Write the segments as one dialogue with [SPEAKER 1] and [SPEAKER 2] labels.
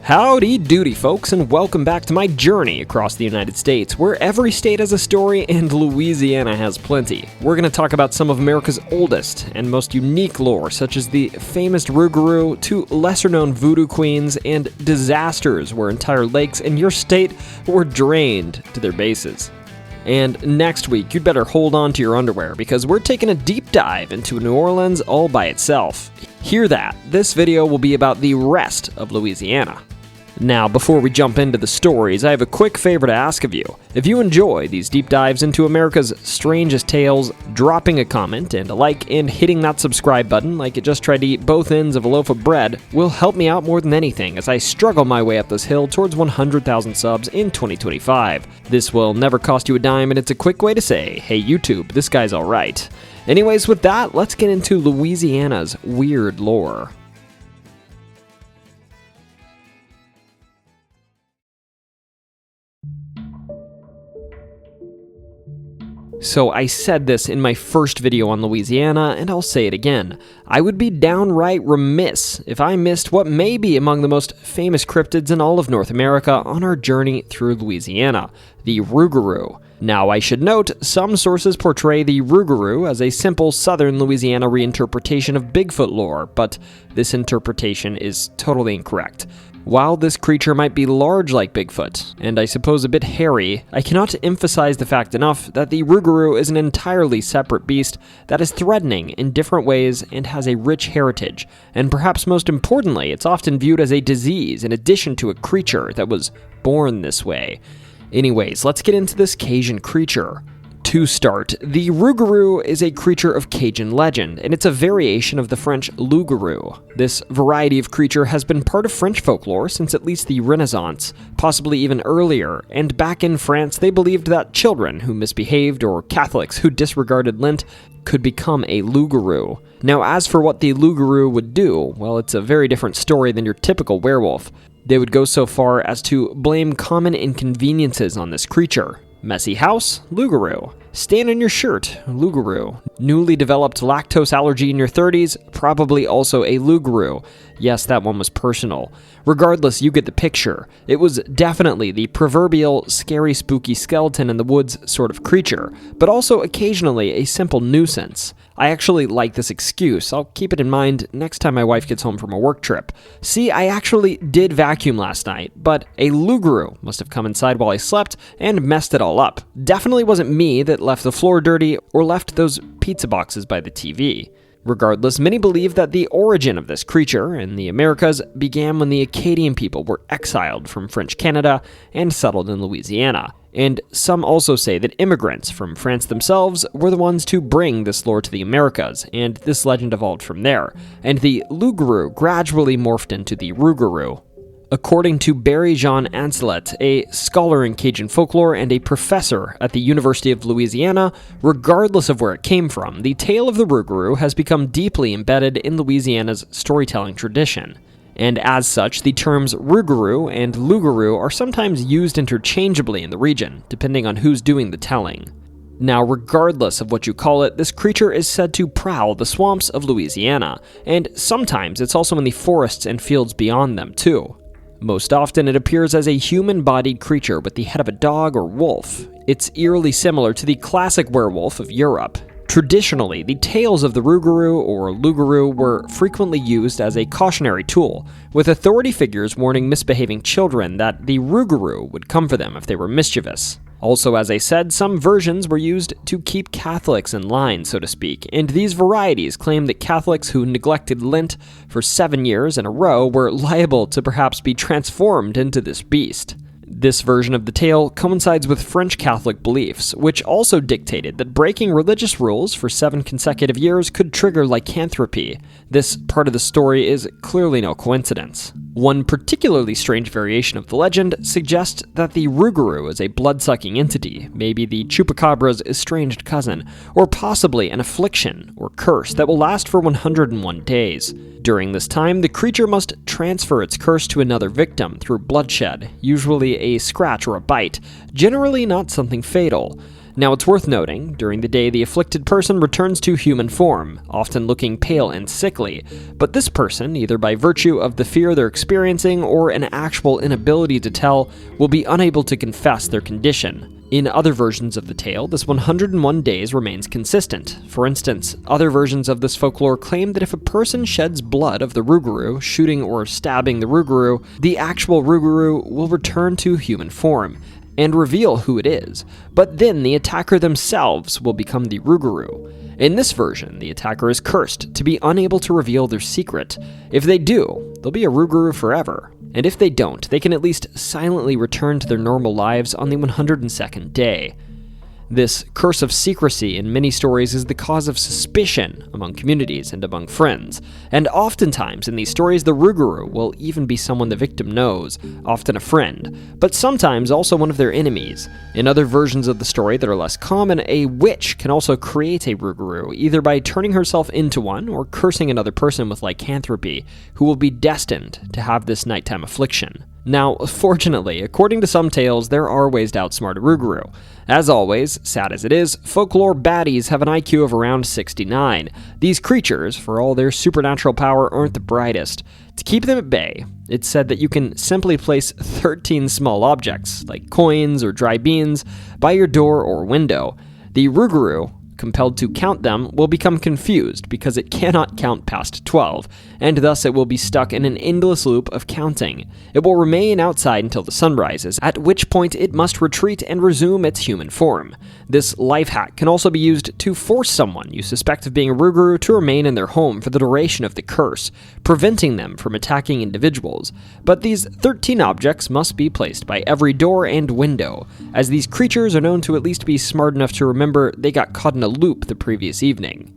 [SPEAKER 1] Howdy doody folks, and welcome back to my journey across the United States, where every state has a story and Louisiana has plenty. We're going to talk about some of America's oldest and most unique lore, such as the famous Roupgarou to lesser-known voodoo queens and disasters where entire lakes in your state were drained to their bases. And next week, you'd better hold on to your underwear because we're taking a deep dive into New Orleans all by itself. Hear that, this video will be about the rest of Louisiana. Now, before we jump into the stories, I have a quick favor to ask of you. If you enjoy these deep dives into America's strangest tales, dropping a comment and a like and hitting that subscribe button like it just tried to eat both ends of a loaf of bread will help me out more than anything as I struggle my way up this hill towards 100,000 subs in 2025. This will never cost you a dime, and it's a quick way to say, hey YouTube, this guy's alright. Anyways, with that, let's get into Louisiana's weird lore. So I said this in my first video on Louisiana, and I'll say it again. I would be downright remiss if I missed what may be among the most famous cryptids in all of North America on our journey through Louisiana, the Roupgarou. Now, I should note, some sources portray the Roupgarou as a simple southern Louisiana reinterpretation of Bigfoot lore, but this interpretation is totally incorrect. While this creature might be large like Bigfoot, and I suppose a bit hairy, I cannot emphasize the fact enough that the Roupgarou is an entirely separate beast that is threatening in different ways and has a rich heritage, and perhaps most importantly, it's often viewed as a disease in addition to a creature that was born this way. Anyways, let's get into this Cajun creature. To start, the Roupgarou is a creature of Cajun legend, and it's a variation of the French Loup-garou. This variety of creature has been part of French folklore since at least the Renaissance, possibly even earlier, and back in France they believed that children who misbehaved or Catholics who disregarded Lent could become a Loup-garou. Now, as for what the Loup-garou would do, well, it's a very different story than your typical werewolf. They would go so far as to blame common inconveniences on this creature. Messy house? Loup-garou. Stain on your shirt? Loup-garou. Newly developed lactose allergy in your 30s? Probably also a Loup-garou. Yes, that one was personal. Regardless, you get the picture. It was definitely the proverbial scary spooky skeleton in the woods sort of creature, but also occasionally a simple nuisance. I actually like this excuse. I'll keep it in mind next time my wife gets home from a work trip. See, I actually did vacuum last night, but a Loup-garou must have come inside while I slept and messed it all up. Definitely wasn't me that left the floor dirty or left those pizza boxes by the TV. Regardless, many believe that the origin of this creature in the Americas began when the Acadian people were exiled from French Canada and settled in Louisiana. And some also say that immigrants from France themselves were the ones to bring this lore to the Americas, and this legend evolved from there, and the Loup-garou gradually morphed into the Roupgarou. According to Barry Jean Ancelet, a scholar in Cajun folklore and a professor at the University of Louisiana, regardless of where it came from, the tale of the Roupgarou has become deeply embedded in Louisiana's storytelling tradition. And as such, the terms Roupgarou and Loup-garou are sometimes used interchangeably in the region, depending on who's doing the telling. Now, regardless of what you call it, this creature is said to prowl the swamps of Louisiana, and sometimes it's also in the forests and fields beyond them too. Most often, it appears as a human-bodied creature with the head of a dog or wolf. It's eerily similar to the classic werewolf of Europe. Traditionally, the tales of the Roupgarou or Loup-garou were frequently used as a cautionary tool, with authority figures warning misbehaving children that the Roupgarou would come for them if they were mischievous. Also, as I said, some versions were used to keep Catholics in line, so to speak, and these varieties claim that Catholics who neglected Lent for 7 years in a row were liable to perhaps be transformed into this beast. This version of the tale coincides with French Catholic beliefs, which also dictated that breaking religious rules for 7 consecutive years could trigger lycanthropy. This part of the story is clearly no coincidence. One particularly strange variation of the legend suggests that the Roupgarou is a blood-sucking entity, maybe the chupacabra's estranged cousin, or possibly an affliction or curse that will last for 101 days. During this time, the creature must transfer its curse to another victim through bloodshed, usually a scratch or a bite, generally not something fatal. Now, it's worth noting, during the day the afflicted person returns to human form, often looking pale and sickly, but this person, either by virtue of the fear they're experiencing or an actual inability to tell, will be unable to confess their condition. In other versions of the tale, this 101 days remains consistent. For instance, other versions of this folklore claim that if a person sheds blood of the Roupgarou, shooting or stabbing the Roupgarou, the actual Roupgarou will return to human form and reveal who it is, but then the attacker themselves will become the Roupgarou. In this version, the attacker is cursed to be unable to reveal their secret. If they do, they'll be a Roupgarou forever. And if they don't, they can at least silently return to their normal lives on the 102nd day. This curse of secrecy in many stories is the cause of suspicion among communities and among friends, and oftentimes in these stories the Roupgarou will even be someone the victim knows, often a friend, but sometimes also one of their enemies. In other versions of the story that are less common, a witch can also create a Roupgarou, either by turning herself into one or cursing another person with lycanthropy, who will be destined to have this nighttime affliction. Now, fortunately, according to some tales, there are ways to outsmart a Roupgarou. As always, sad as it is, folklore baddies have an IQ of around 69. These creatures, for all their supernatural power, aren't the brightest. To keep them at bay, it's said that you can simply place 13 small objects, like coins or dry beans, by your door or window. The Roupgarou, compelled to count them, will become confused because it cannot count past 12, and thus it will be stuck in an endless loop of counting. It will remain outside until the sun rises, at which point it must retreat and resume its human form. This life hack can also be used to force someone you suspect of being a Roupgarou to remain in their home for the duration of the curse, preventing them from attacking individuals. But these 13 objects must be placed by every door and window, as these creatures are known to at least be smart enough to remember they got caught in a loop the previous evening.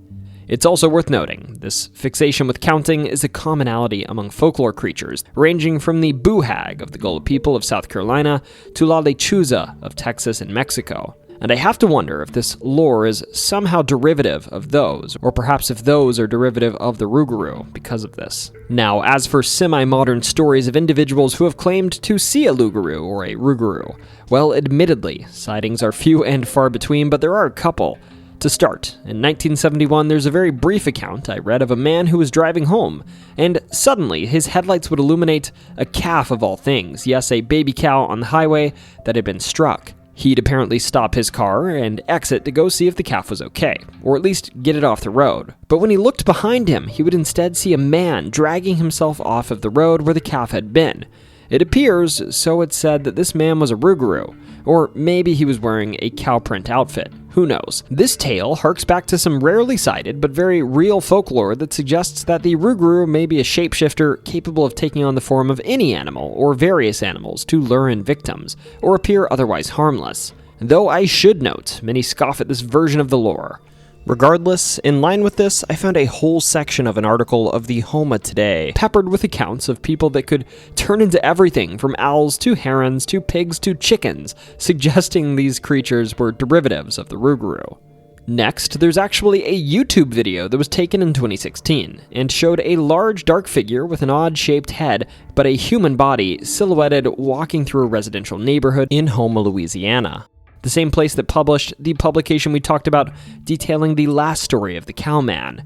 [SPEAKER 1] It's also worth noting, this fixation with counting is a commonality among folklore creatures, ranging from the Boo Hag of the Gullah people of South Carolina to La Lechuza of Texas and Mexico. And I have to wonder if this lore is somehow derivative of those, or perhaps if those are derivative of the Roupgarou because of this. Now, as for semi-modern stories of individuals who have claimed to see a Loupgarou or a Roupgarou, well, admittedly, sightings are few and far between, but there are a couple. To start, in 1971, there's a very brief account I read of a man who was driving home, and suddenly his headlights would illuminate a calf of all things, yes, a baby cow on the highway that had been struck. He'd apparently stop his car and exit to go see if the calf was okay, or at least get it off the road. But when he looked behind him, he would instead see a man dragging himself off of the road where the calf had been. It appears, so it's said, that this man was a Roupgarou, or maybe he was wearing a cow print outfit. Who knows? This tale harks back to some rarely cited but very real folklore that suggests that the Roupgarou may be a shapeshifter capable of taking on the form of any animal or various animals to lure in victims, or appear otherwise harmless. Though I should note, many scoff at this version of the lore. Regardless, in line with this, I found a whole section of an article of the Homa Today, peppered with accounts of people that could turn into everything from owls to herons to pigs to chickens, suggesting these creatures were derivatives of the Roupgarou. Next, there's actually a YouTube video that was taken in 2016 and showed a large dark figure with an odd-shaped head but a human body silhouetted walking through a residential neighborhood in Homa, Louisiana. The same place that published the publication we talked about detailing the last story of the cowman.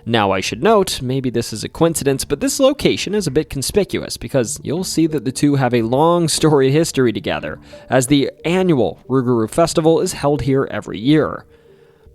[SPEAKER 1] Now I should note, maybe this is a coincidence, but this location is a bit conspicuous because you'll see that the two have a long storied history together, as the annual Roupgarou Festival is held here every year.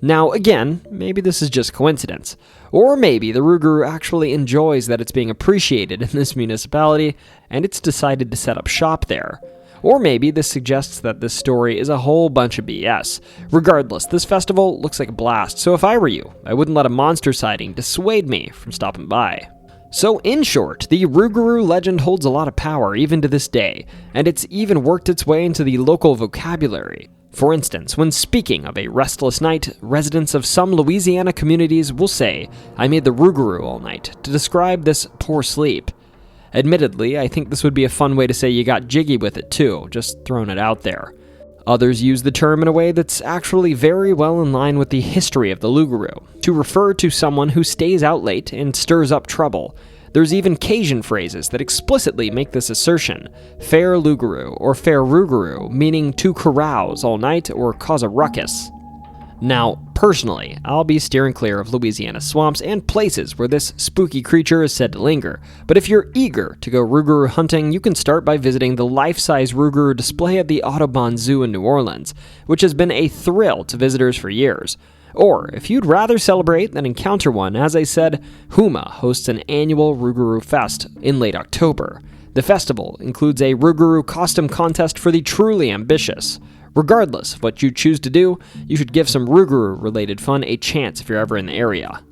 [SPEAKER 1] Now again, maybe this is just coincidence, or maybe the Roupgarou actually enjoys that it's being appreciated in this municipality and it's decided to set up shop there. Or maybe this suggests that this story is a whole bunch of BS. Regardless, this festival looks like a blast, so if I were you, I wouldn't let a monster sighting dissuade me from stopping by. So in short, the Roupgarou legend holds a lot of power even to this day, and it's even worked its way into the local vocabulary. For instance, when speaking of a restless night, residents of some Louisiana communities will say, "I made the Roupgarou all night," to describe this poor sleep. Admittedly, I think this would be a fun way to say you got jiggy with it too, just throwing it out there. Others use the term in a way that's actually very well in line with the history of the Loupgarou, to refer to someone who stays out late and stirs up trouble. There's even Cajun phrases that explicitly make this assertion. Fair Loupgarou or fair Roupgarou, meaning to carouse all night or cause a ruckus. Now, personally, I'll be steering clear of Louisiana swamps and places where this spooky creature is said to linger, but if you're eager to go Roupgarou hunting, you can start by visiting the life-size Roupgarou display at the Audubon Zoo in New Orleans, which has been a thrill to visitors for years. Or, if you'd rather celebrate than encounter one, as I said, Houma hosts an annual Roupgarou Fest in late October. The festival includes a Roupgarou costume contest for the truly ambitious. Regardless of what you choose to do, you should give some Roupgarou-related fun a chance if you're ever in the area.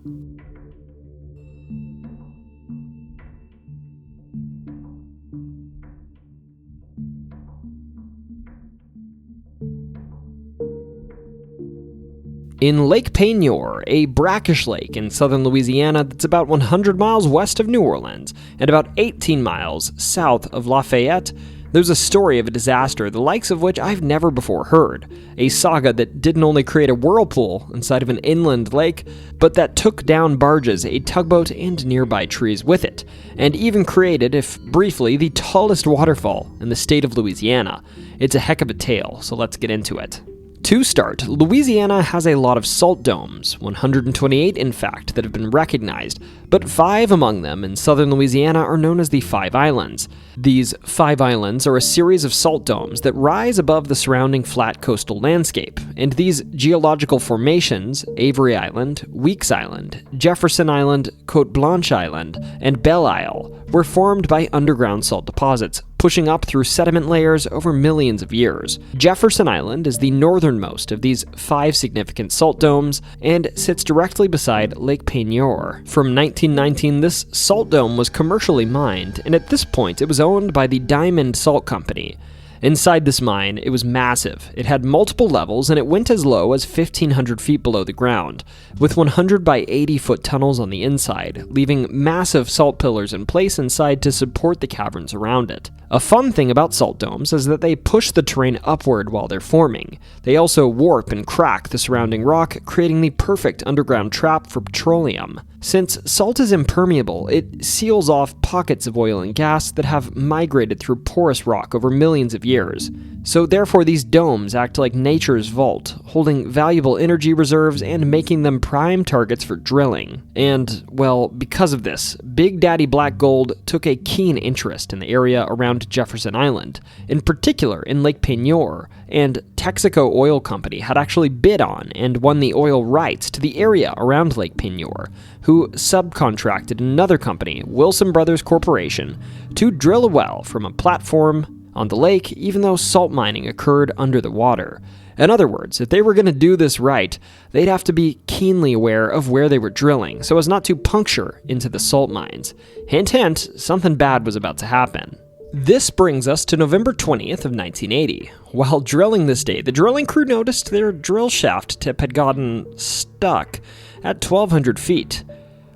[SPEAKER 1] In Lake Peigneur, a brackish lake in southern Louisiana that's about 100 miles west of New Orleans and about 18 miles south of Lafayette, there's a story of a disaster the likes of which I've never before heard. A saga that didn't only create a whirlpool inside of an inland lake, but that took down barges, a tugboat, and nearby trees with it, and even created, if briefly, the tallest waterfall in the state of Louisiana. It's a heck of a tale, so let's get into it. To start, Louisiana has a lot of salt domes, 128 in fact, that have been recognized, but 5 among them in southern Louisiana are known as the Five Islands. These 5 islands are a series of salt domes that rise above the surrounding flat coastal landscape, and these geological formations, Avery Island, Weeks Island, Jefferson Island, Cote Blanche Island, and Belle Isle, were formed by underground salt deposits, pushing up through sediment layers over millions of years. Jefferson Island is the northernmost of these 5 significant salt domes and sits directly beside Lake Peigneur. From 1919, this salt dome was commercially mined, and at this point it was owned by the Diamond Salt Company. Inside this mine, it was massive. It had multiple levels, and it went as low as 1,500 feet below the ground, with 100 by 80-foot tunnels on the inside, leaving massive salt pillars in place inside to support the caverns around it. A fun thing about salt domes is that they push the terrain upward while they're forming. They also warp and crack the surrounding rock, creating the perfect underground trap for petroleum. Since salt is impermeable, it seals off pockets of oil and gas that have migrated through porous rock over millions of years. So therefore these domes act like nature's vault, holding valuable energy reserves and making them prime targets for drilling. And, well, because of this, Big Daddy Black Gold took a keen interest in the area around Jefferson Island, in particular in Lake Peigneur, and Texaco Oil Company had actually bid on and won the oil rights to the area around Lake Peigneur, who subcontracted another company, Wilson Brothers Corporation, to drill a well from a platform on the lake, even though salt mining occurred under the water. In other words, if they were going to do this right, they'd have to be keenly aware of where they were drilling so as not to puncture into the salt mines. Hint, hint, something bad was about to happen. This brings us to November 20th of 1980. While drilling this day, the drilling crew noticed their drill shaft tip had gotten stuck at 1,200 feet.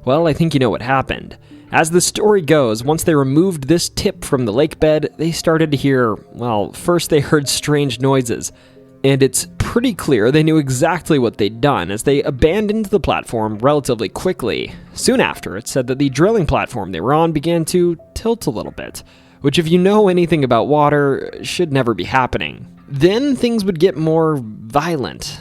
[SPEAKER 1] Well, I think you know what happened. As the story goes, once they removed this tip from the lake bed, they started to hear, well, first they heard strange noises. And it's pretty clear they knew exactly what they'd done, as they abandoned the platform relatively quickly. Soon after, it said that the drilling platform they were on began to tilt a little bit, which if you know anything about water, should never be happening. Then things would get more violent.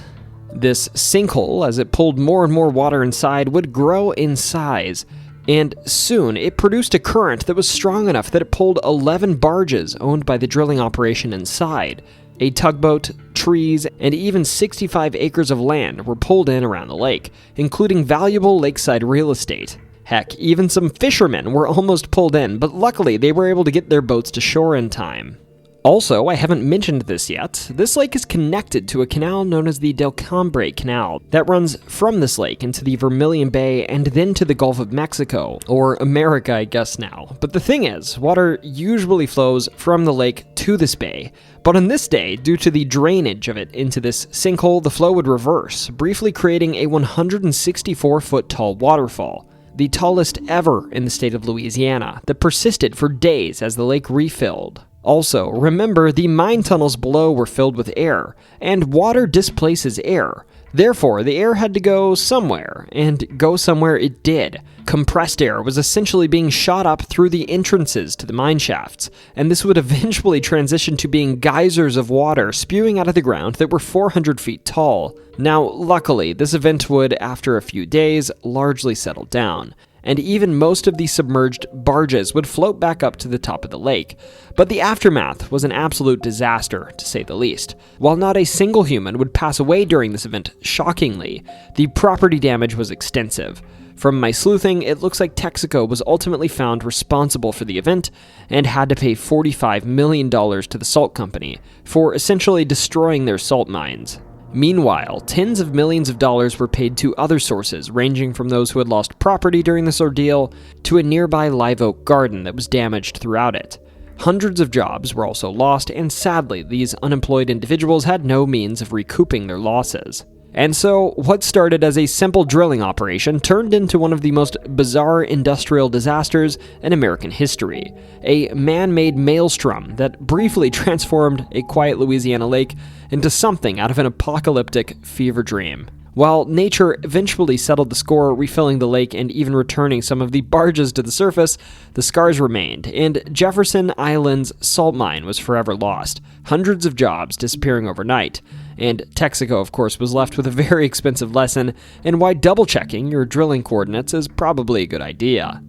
[SPEAKER 1] This sinkhole, as it pulled more and more water inside, would grow in size, and soon it produced a current that was strong enough that it pulled 11 barges owned by the drilling operation inside. A tugboat, trees, and even 65 acres of land were pulled in around the lake, including valuable lakeside real estate. Heck, even some fishermen were almost pulled in, but luckily they were able to get their boats to shore in time. Also, I haven't mentioned this yet, this lake is connected to a canal known as the Del Cambre Canal that runs from this lake into the Vermilion Bay and then to the Gulf of Mexico, or America I guess now. But the thing is, water usually flows from the lake to this bay, but on this day, due to the drainage of it into this sinkhole, the flow would reverse, briefly creating a 164-foot tall waterfall, the tallest ever in the state of Louisiana, that persisted for days as the lake refilled. Also, remember, the mine tunnels below were filled with air, and water displaces air. Therefore, the air had to go somewhere, and go somewhere it did. Compressed air was essentially being shot up through the entrances to the mine shafts, and this would eventually transition to being geysers of water spewing out of the ground that were 400 feet tall. Now, luckily, this event would, after a few days, largely settle down, and even most of the submerged barges would float back up to the top of the lake. But the aftermath was an absolute disaster, to say the least. While not a single human would pass away during this event, shockingly, the property damage was extensive. From my sleuthing, it looks like Texaco was ultimately found responsible for the event and had to pay $45 million to the salt company for essentially destroying their salt mines. Meanwhile, tens of millions of dollars were paid to other sources, ranging from those who had lost property during this ordeal to a nearby live oak garden that was damaged throughout it. Hundreds of jobs were also lost, and sadly, these unemployed individuals had no means of recouping their losses. And so, what started as a simple drilling operation turned into one of the most bizarre industrial disasters in American history. A man-made maelstrom that briefly transformed a quiet Louisiana lake into something out of an apocalyptic fever dream. While nature eventually settled the score, refilling the lake and even returning some of the barges to the surface, the scars remained, and Jefferson Island's salt mine was forever lost, hundreds of jobs disappearing overnight. And Texaco, of course, was left with a very expensive lesson in why double-checking your drilling coordinates is probably a good idea.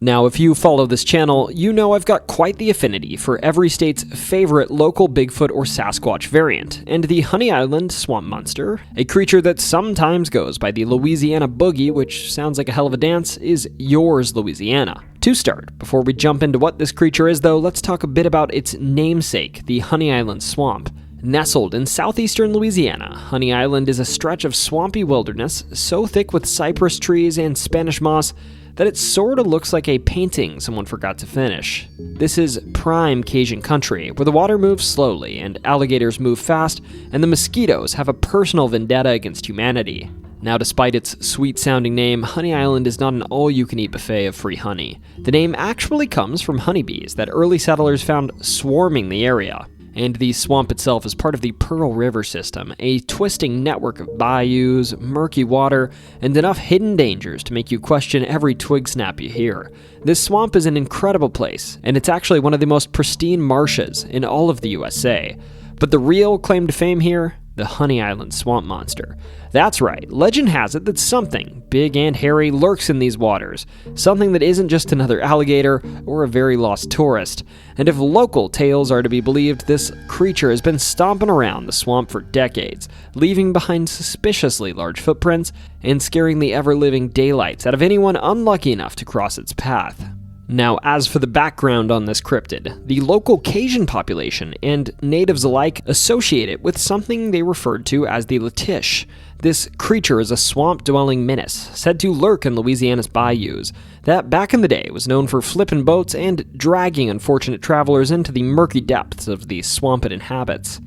[SPEAKER 1] Now, if you follow this channel, you know I've got quite the affinity for every state's favorite local Bigfoot or Sasquatch variant, and the Honey Island Swamp Monster, a creature that sometimes goes by the Louisiana Boogie, which sounds like a hell of a dance, is yours, Louisiana. To start, before we jump into what this creature is though, let's talk a bit about its namesake, the Honey Island Swamp. Nestled in southeastern Louisiana, Honey Island is a stretch of swampy wilderness so thick with cypress trees and Spanish moss that it sorta looks like a painting someone forgot to finish. This is prime Cajun country, where the water moves slowly and alligators move fast, and the mosquitoes have a personal vendetta against humanity. Now, despite its sweet-sounding name, Honey Island is not an all-you-can-eat buffet of free honey. The name actually comes from honeybees that early settlers found swarming the area. And the swamp itself is part of the Pearl River system, a twisting network of bayous, murky water, and enough hidden dangers to make you question every twig snap you hear. This swamp is an incredible place, and it's actually one of the most pristine marshes in all of the USA. But the real claim to fame here? The Honey Island Swamp Monster. That's right, legend has it that something big and hairy lurks in these waters, something that isn't just another alligator or a very lost tourist. And if local tales are to be believed, this creature has been stomping around the swamp for decades, leaving behind suspiciously large footprints and scaring the ever-living daylights out of anyone unlucky enough to cross its path. Now, as for the background on this cryptid, the local Cajun population and natives alike associate it with something they referred to as the Latish. This creature is a swamp-dwelling menace, said to lurk in Louisiana's bayous, that back in the day was known for flipping boats and dragging unfortunate travelers into the murky depths of the swamp it inhabits.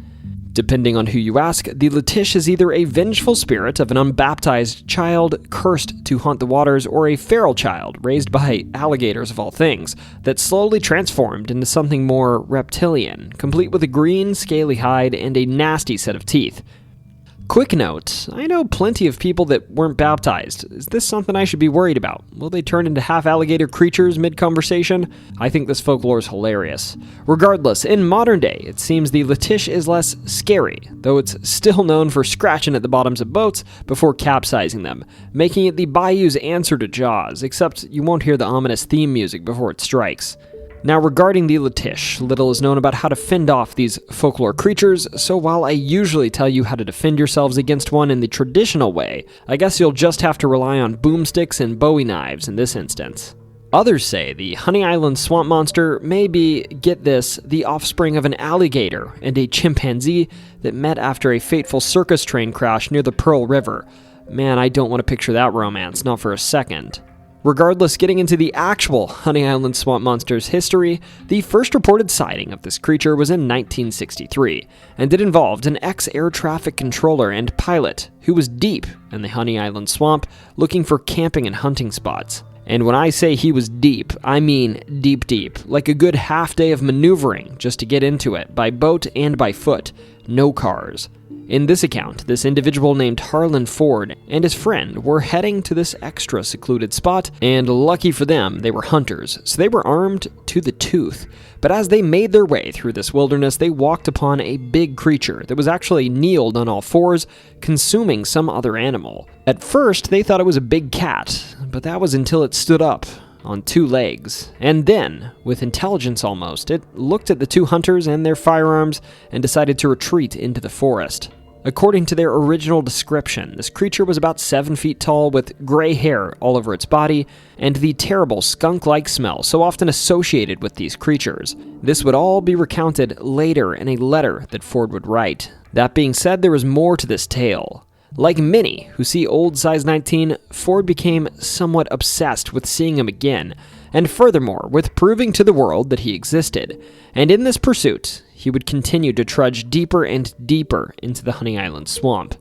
[SPEAKER 1] Depending on who you ask, the Latish is either a vengeful spirit of an unbaptized child cursed to haunt the waters, or a feral child raised by alligators of all things, that slowly transformed into something more reptilian, complete with a green, scaly hide and a nasty set of teeth. Quick note, I know plenty of people that weren't baptized. Is this something I should be worried about? Will they turn into half-alligator creatures mid-conversation? I think this folklore is hilarious. Regardless, in modern day, it seems the Latish is less scary, though it's still known for scratching at the bottoms of boats before capsizing them, making it the bayou's answer to Jaws, except you won't hear the ominous theme music before it strikes. Now, regarding the Latish, little is known about how to fend off these folklore creatures, so while I usually tell you how to defend yourselves against one in the traditional way, I guess you'll just have to rely on boomsticks and bowie knives in this instance. Others say the Honey Island Swamp Monster may be, get this, the offspring of an alligator and a chimpanzee that met after a fateful circus train crash near the Pearl River. Man, I don't want to picture that romance, not for a second. Regardless, getting into the actual Honey Island Swamp Monster's history, the first reported sighting of this creature was in 1963, and it involved an ex-air traffic controller and pilot who was deep in the Honey Island Swamp looking for camping and hunting spots. And when I say he was deep, I mean deep deep, like a good half day of maneuvering just to get into it, by boat and by foot, no cars. In this account, this individual named Harlan Ford and his friend were heading to this extra secluded spot, and lucky for them, they were hunters, so they were armed to the tooth. But as they made their way through this wilderness, they walked upon a big creature that was actually kneeled on all fours, consuming some other animal. At first, they thought it was a big cat, but that was until it stood up on two legs. And then, with intelligence almost, it looked at the two hunters and their firearms and decided to retreat into the forest. According to their original description, this creature was about 7 feet tall with gray hair all over its body and the terrible skunk-like smell so often associated with these creatures. This would all be recounted later in a letter that Ford would write. That being said, there was more to this tale. Like many who see old size 19, Ford became somewhat obsessed with seeing him again, and furthermore, with proving to the world that he existed. And in this pursuit, he would continue to trudge deeper and deeper into the Honey Island swamp.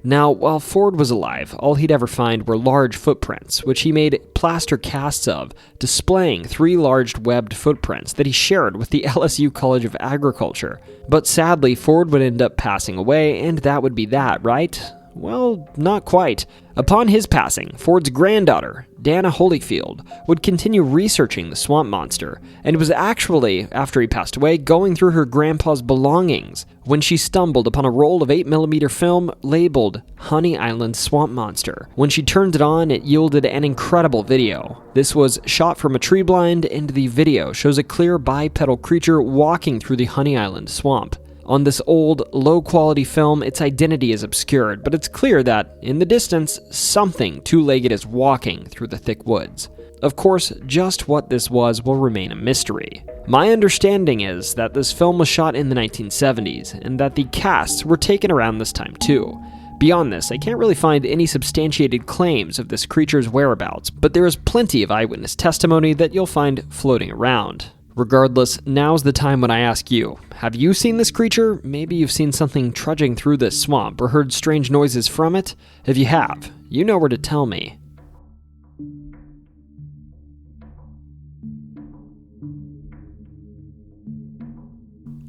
[SPEAKER 1] Now, while Ford was alive, all he'd ever find were large footprints, which he made plaster casts of, displaying 3 large webbed footprints that he shared with the LSU College of Agriculture. But sadly, Ford would end up passing away, and that would be that, right? Well, not quite. Upon his passing, Ford's granddaughter, Dana Holyfield, would continue researching the swamp monster, and was actually, after he passed away, going through her grandpa's belongings when she stumbled upon a roll of 8mm film labeled Honey Island Swamp Monster. When she turned it on, it yielded an incredible video. This was shot from a tree blind, and the video shows a clear bipedal creature walking through the Honey Island swamp. On this old, low-quality film, its identity is obscured, but it's clear that, in the distance, something two-legged is walking through the thick woods. Of course, just what this was will remain a mystery. My understanding is that this film was shot in the 1970s, and that the casts were taken around this time too. Beyond this, I can't really find any substantiated claims of this creature's whereabouts, but there is plenty of eyewitness testimony that you'll find floating around. Regardless, now's the time when I ask you, have you seen this creature? Maybe you've seen something trudging through this swamp or heard strange noises from it? If you have, you know where to tell me.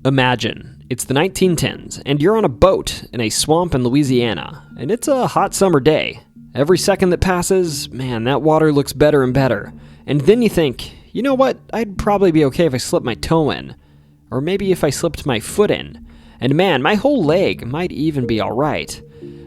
[SPEAKER 1] Imagine, it's the 1910s, and you're on a boat in a swamp in Louisiana, and it's a hot summer day. Every second that passes, man, that water looks better and better. And then you think, you know what, I'd probably be okay if I slipped my toe in. Or maybe if I slipped my foot in. And man, my whole leg might even be alright.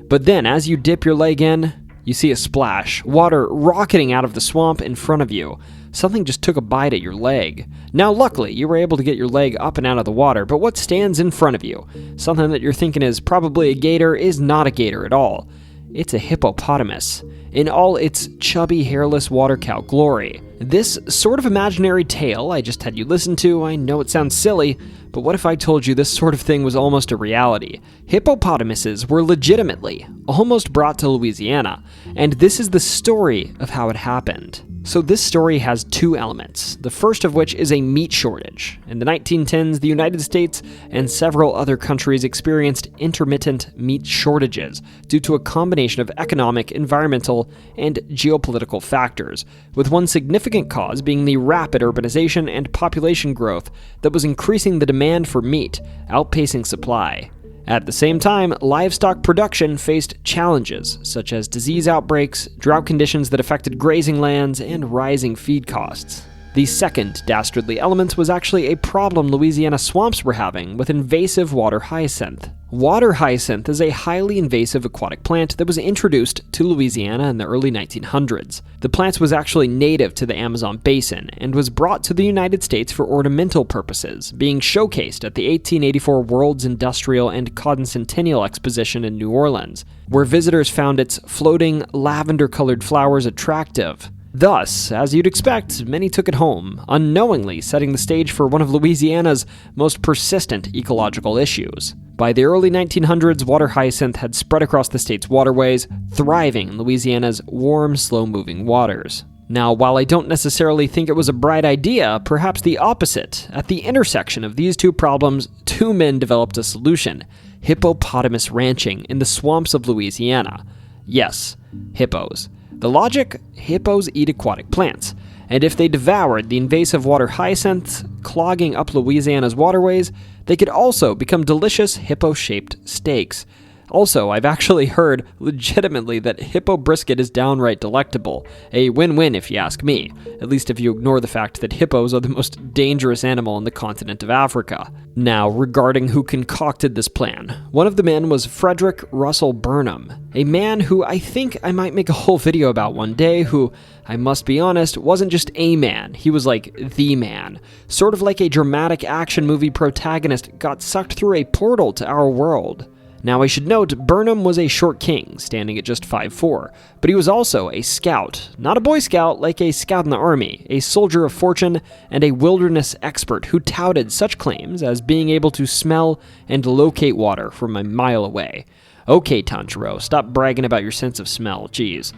[SPEAKER 1] But then, as you dip your leg in, you see a splash, water rocketing out of the swamp in front of you. Something just took a bite at your leg. Now luckily, you were able to get your leg up and out of the water, but what stands in front of you? Something that you're thinking is probably a gator is not a gator at all. It's a hippopotamus, in all its chubby, hairless water cow glory. This sort of imaginary tale I just had you listen to, I know it sounds silly, but what if I told you this sort of thing was almost a reality? Hippopotamuses were legitimately almost brought to Louisiana, and this is the story of how it happened. So this story has 2 elements, the first of which is a meat shortage. In the 1910s, the United States and several other countries experienced intermittent meat shortages due to a combination of economic, environmental, and geopolitical factors, with one significant cause being the rapid urbanization and population growth that was increasing the demand for meat, outpacing supply. At the same time, livestock production faced challenges such as disease outbreaks, drought conditions that affected grazing lands, and rising feed costs. The second dastardly element was actually a problem Louisiana swamps were having with invasive water hyacinth. Water hyacinth is a highly invasive aquatic plant that was introduced to Louisiana in the early 1900s. The plant was actually native to the Amazon basin and was brought to the United States for ornamental purposes, being showcased at the 1884 World's Industrial and Cotton Centennial Exposition in New Orleans, where visitors found its floating, lavender-colored flowers attractive. Thus, as you'd expect, many took it home, unknowingly setting the stage for one of Louisiana's most persistent ecological issues. By the early 1900s, water hyacinth had spread across the state's waterways, thriving in Louisiana's warm, slow-moving waters. Now, while I don't necessarily think it was a bright idea, perhaps the opposite, at the intersection of these 2 problems, 2 men developed a solution: hippopotamus ranching in the swamps of Louisiana. Yes, hippos. The logic? Hippos eat aquatic plants, and if they devoured the invasive water hyacinths clogging up Louisiana's waterways, they could also become delicious hippo-shaped steaks. Also, I've actually heard legitimately that hippo brisket is downright delectable. A win-win if you ask me, at least if you ignore the fact that hippos are the most dangerous animal on the continent of Africa. Now, regarding who concocted this plan, one of the men was Frederick Russell Burnham, a man who I think I might make a whole video about one day, who, I must be honest, wasn't just a man, he was like the man. Sort of like a dramatic action movie protagonist got sucked through a portal to our world. Now, I should note, Burnham was a short king, standing at just 5'4", but he was also a scout. Not a Boy Scout like a scout in the army, a soldier of fortune, and a wilderness expert who touted such claims as being able to smell and locate water from a mile away. Okay, Tanjiro, stop bragging about your sense of smell, jeez.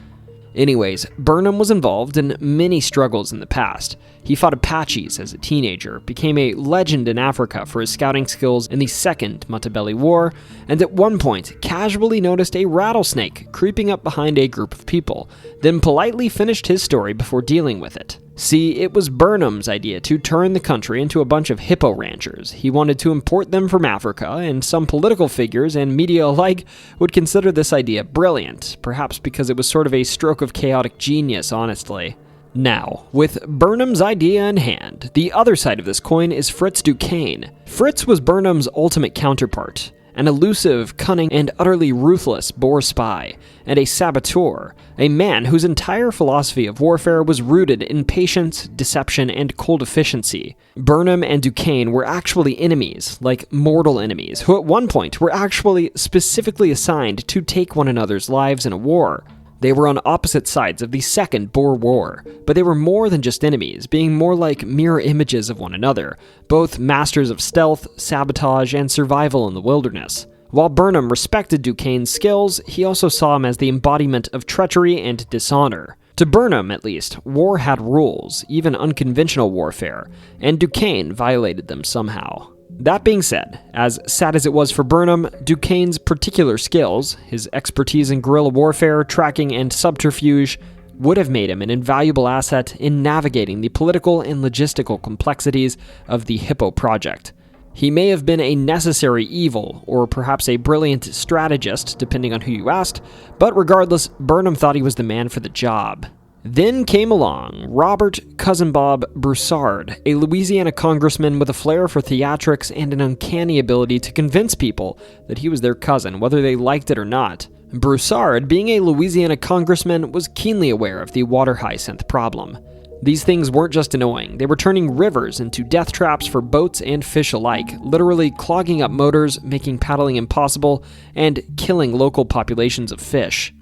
[SPEAKER 1] Anyways, Burnham was involved in many struggles in the past. He fought Apaches as a teenager, became a legend in Africa for his scouting skills in the Second Matabele War, and at one point casually noticed a rattlesnake creeping up behind a group of people, then politely finished his story before dealing with it. See, it was Burnham's idea to turn the country into a bunch of hippo ranchers. He wanted to import them from Africa, and some political figures and media alike would consider this idea brilliant, perhaps because it was sort of a stroke of chaotic genius, honestly. Now, with Burnham's idea in hand, the other side of this coin is Fritz Duquesne. Fritz was Burnham's ultimate counterpart, an elusive, cunning, and utterly ruthless Boer spy, and a saboteur, a man whose entire philosophy of warfare was rooted in patience, deception, and cold efficiency. Burnham and Duquesne were actually enemies, like mortal enemies, who at one point were actually specifically assigned to take one another's lives in a war. They were on opposite sides of the Second Boer War, but they were more than just enemies, being more like mirror images of one another, both masters of stealth, sabotage, and survival in the wilderness. While Burnham respected Duquesne's skills, he also saw him as the embodiment of treachery and dishonor. To Burnham, at least, war had rules, even unconventional warfare, and Duquesne violated them somehow. That being said, as sad as it was for Burnham, Duquesne's particular skills, his expertise in guerrilla warfare, tracking, and subterfuge, would have made him an invaluable asset in navigating the political and logistical complexities of the Hippo project. He may have been a necessary evil, or perhaps a brilliant strategist, depending on who you asked, but regardless, Burnham thought he was the man for the job. Then came along Robert Cousin Bob Broussard, a Louisiana congressman with a flair for theatrics and an uncanny ability to convince people that he was their cousin, whether they liked it or not. Broussard, being a Louisiana congressman, was keenly aware of the water hyacinth problem. These things weren't just annoying, they were turning rivers into death traps for boats and fish alike, literally clogging up motors, making paddling impossible, and killing local populations of fish.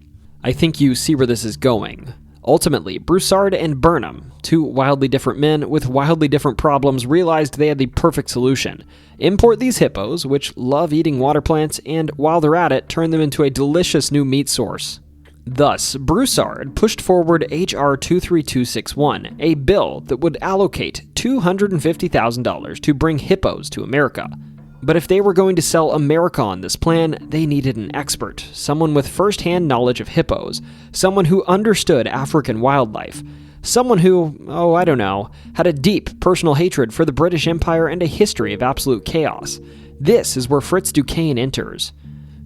[SPEAKER 1] I think you see where this is going. Ultimately, Broussard and Burnham, two wildly different men with wildly different problems, realized they had the perfect solution. Import these hippos, which love eating water plants, and while they're at it, turn them into a delicious new meat source. Thus, Broussard pushed forward H.R. 23261, a bill that would allocate $250,000 to bring hippos to America. But if they were going to sell America on this plan, they needed an expert, someone with first-hand knowledge of hippos, someone who understood African wildlife, someone who, had a deep personal hatred for the British Empire and a history of absolute chaos. This is where Fritz Duquesne enters.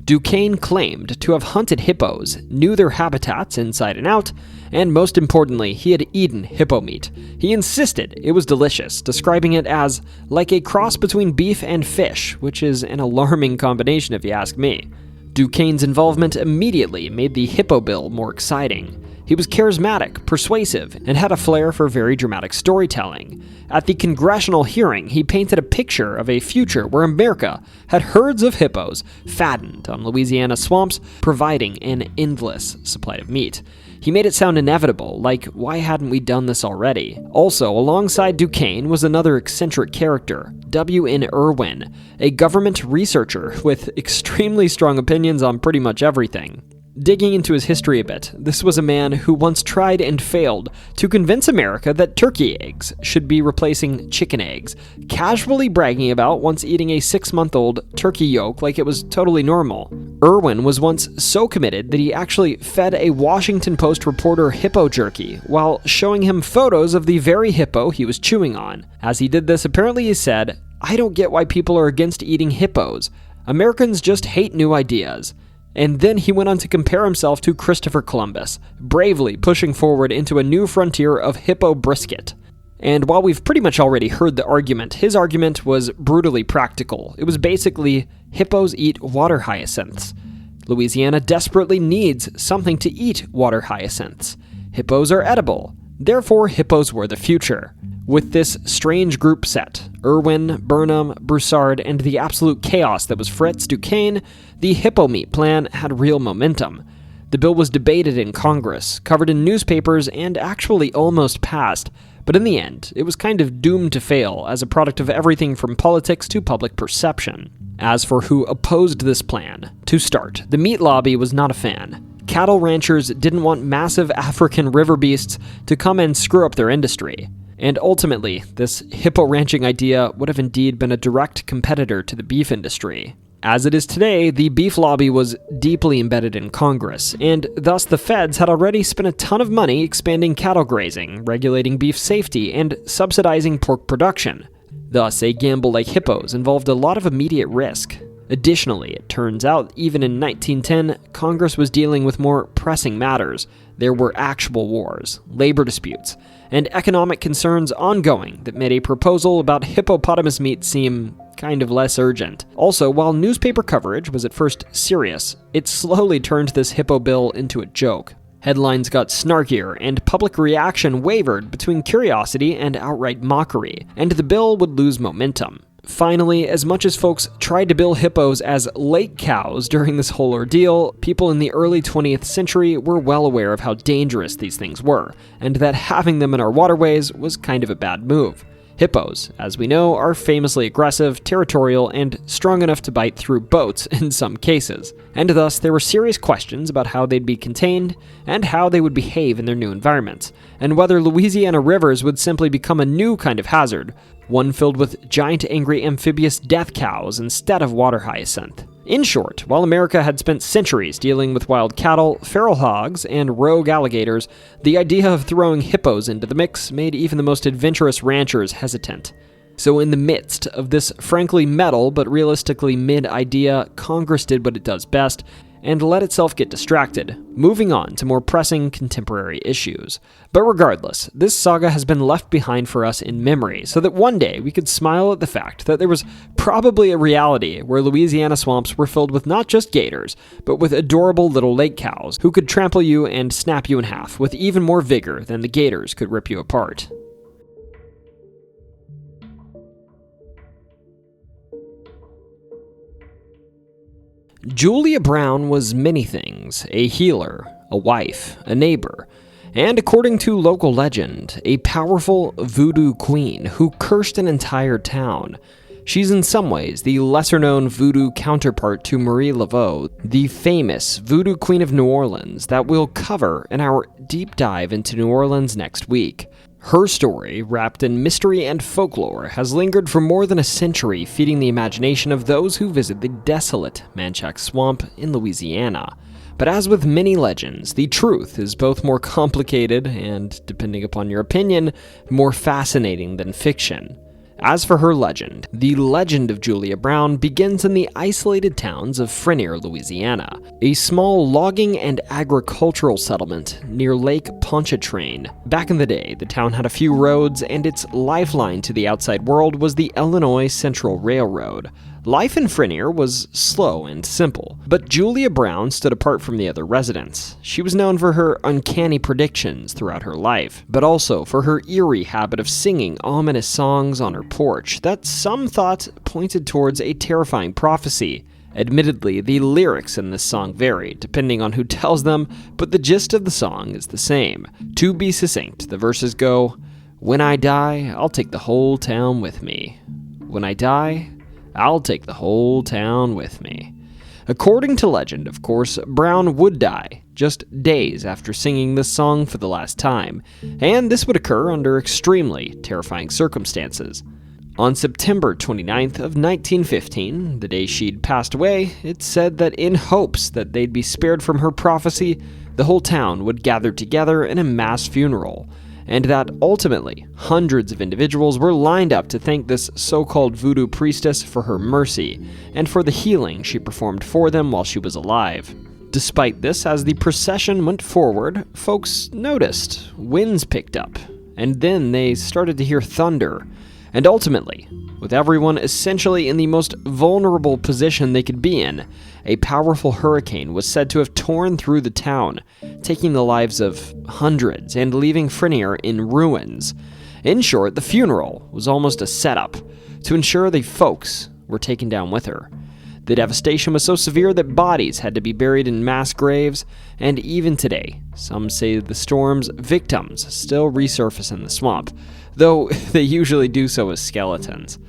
[SPEAKER 1] Duquesne claimed to have hunted hippos, knew their habitats inside and out, and most importantly, he had eaten hippo meat. He insisted it was delicious, describing it as like a cross between beef and fish, which is an alarming combination if you ask me. Duquesne's involvement immediately made the hippo bill more exciting. He was charismatic, persuasive, and had a flair for very dramatic storytelling. At the congressional hearing, he painted a picture of a future where America had herds of hippos fattened on Louisiana swamps, providing an endless supply of meat. He made it sound inevitable, like why hadn't we done this already? Also, alongside Duquesne was another eccentric character, W.N. Irwin, a government researcher with extremely strong opinions on pretty much everything. Digging into his history a bit, this was a man who once tried and failed to convince America that turkey eggs should be replacing chicken eggs, casually bragging about once eating a 6-month-old turkey yolk like it was totally normal. Irwin was once so committed that he actually fed a Washington Post reporter hippo jerky while showing him photos of the very hippo he was chewing on. As he did this, apparently he said, "I don't get why people are against eating hippos. Americans just hate new ideas." And then he went on to compare himself to Christopher Columbus, bravely pushing forward into a new frontier of hippo brisket. And while we've pretty much already heard the argument, his argument was brutally practical. It was basically, hippos eat water hyacinths. Louisiana desperately needs something to eat water hyacinths. Hippos are edible. Therefore, hippos were the future. With this strange group set, Irwin, Burnham, Broussard, and the absolute chaos that was Fritz Duquesne, the hippo meat plan had real momentum. The bill was debated in Congress, covered in newspapers, and actually almost passed. But in the end, it was kind of doomed to fail as a product of everything from politics to public perception. As for who opposed this plan, to start, the meat lobby was not a fan. Cattle ranchers didn't want massive African river beasts to come and screw up their industry. And ultimately, this hippo ranching idea would have indeed been a direct competitor to the beef industry. As it is today, the beef lobby was deeply embedded in Congress, and thus the feds had already spent a ton of money expanding cattle grazing, regulating beef safety, and subsidizing pork production. Thus, a gamble like hippos involved a lot of immediate risk. Additionally, it turns out even in 1910, Congress was dealing with more pressing matters. There were actual wars, labor disputes, and economic concerns ongoing that made a proposal about hippopotamus meat seem kind of less urgent. Also, while newspaper coverage was at first serious, it slowly turned this hippo bill into a joke. Headlines got snarkier, and public reaction wavered between curiosity and outright mockery, and the bill would lose momentum. Finally, as much as folks tried to bill hippos as lake cows during this whole ordeal, people in the early 20th century were well aware of how dangerous these things were, and that having them in our waterways was kind of a bad move. Hippos, as we know, are famously aggressive, territorial, and strong enough to bite through boats in some cases, and thus there were serious questions about how they'd be contained and how they would behave in their new environments, and whether Louisiana rivers would simply become a new kind of hazard, one filled with giant angry amphibious death cows instead of water hyacinth. In short, while America had spent centuries dealing with wild cattle, feral hogs, and rogue alligators, the idea of throwing hippos into the mix made even the most adventurous ranchers hesitant. So in the midst of this frankly metal but realistically mid idea, Congress did what it does best, and let itself get distracted, moving on to more pressing contemporary issues. But regardless, this saga has been left behind for us in memory, so that one day we could smile at the fact that there was probably a reality where Louisiana swamps were filled with not just gators, but with adorable little lake cows who could trample you and snap you in half with even more vigor than the gators could rip you apart. Julia Brown was many things: a healer, a wife, a neighbor, and according to local legend, a powerful voodoo queen who cursed an entire town. She's in some ways the lesser-known voodoo counterpart to Marie Laveau, the famous voodoo queen of New Orleans that we'll cover in our deep dive into New Orleans next week. Her story, wrapped in mystery and folklore, has lingered for more than a century, feeding the imagination of those who visit the desolate Manchac Swamp in Louisiana. But as with many legends, the truth is both more complicated and, depending upon your opinion, more fascinating than fiction. As for her legend, the legend of Julia Brown begins in the isolated towns of Peigneur, Louisiana, a small logging and agricultural settlement near Lake Pontchartrain. Back in the day, the town had a few roads, and its lifeline to the outside world was the Illinois Central Railroad. Life in Peigneur was slow and simple, but Julia Brown stood apart from the other residents. She was known for her uncanny predictions throughout her life, but also for her eerie habit of singing ominous songs on her porch that some thought pointed towards a terrifying prophecy. Admittedly, the lyrics in this song vary, depending on who tells them, but the gist of the song is the same. To be succinct, the verses go, "When I die, I'll take the whole town with me. When I die, I'll take the whole town with me." According to legend, of course, Brown would die just days after singing this song for the last time, and this would occur under extremely terrifying circumstances. On September 29th of 1915, the day she'd passed away, it's said that in hopes that they'd be spared from her prophecy, the whole town would gather together in a mass funeral, and that ultimately, hundreds of individuals were lined up to thank this so-called voodoo priestess for her mercy, and for the healing she performed for them while she was alive. Despite this, as the procession went forward, folks noticed winds picked up, and then they started to hear thunder. And ultimately, with everyone essentially in the most vulnerable position they could be in, a powerful hurricane was said to have torn through the town, taking the lives of hundreds and leaving Peigneur in ruins. In short, the funeral was almost a setup to ensure the folks were taken down with her. The devastation was so severe that bodies had to be buried in mass graves, and even today, some say the storm's victims still resurface in the swamp, though they usually do so as skeletons.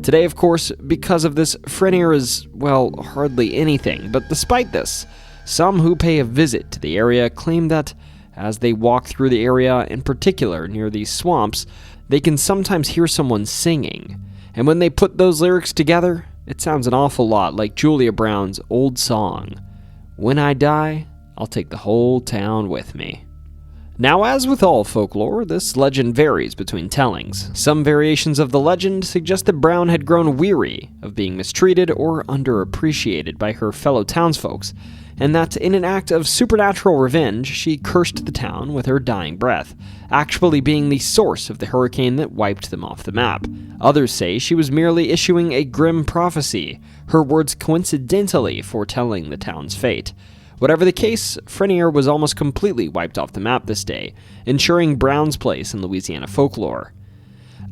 [SPEAKER 1] Today, of course, because of this, Peigneur is, well, hardly anything, but despite this, some who pay a visit to the area claim that as they walk through the area, in particular near these swamps, they can sometimes hear someone singing, and when they put those lyrics together, it sounds an awful lot like Julia Brown's old song, "When I die, I'll take the whole town with me." Now, as with all folklore, this legend varies between tellings. Some variations of the legend suggest that Brown had grown weary of being mistreated or underappreciated by her fellow townsfolks, and that in an act of supernatural revenge, she cursed the town with her dying breath, actually being the source of the hurricane that wiped them off the map. Others say she was merely issuing a grim prophecy, her words coincidentally foretelling the town's fate. Whatever the case, Peigneur was almost completely wiped off the map this day, ensuring Brown's place in Louisiana folklore.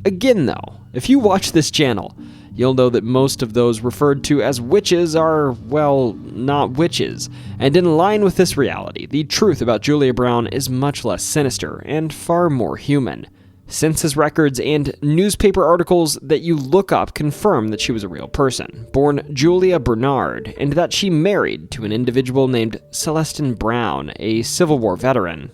[SPEAKER 1] Again though, if you watch this channel, you'll know that most of those referred to as witches are, well, not witches, and in line with this reality, the truth about Julia Brown is much less sinister and far more human. Census records and newspaper articles that you look up confirm that she was a real person, born Julia Bernard, and that she married to an individual named Celestin Brown, a Civil War veteran.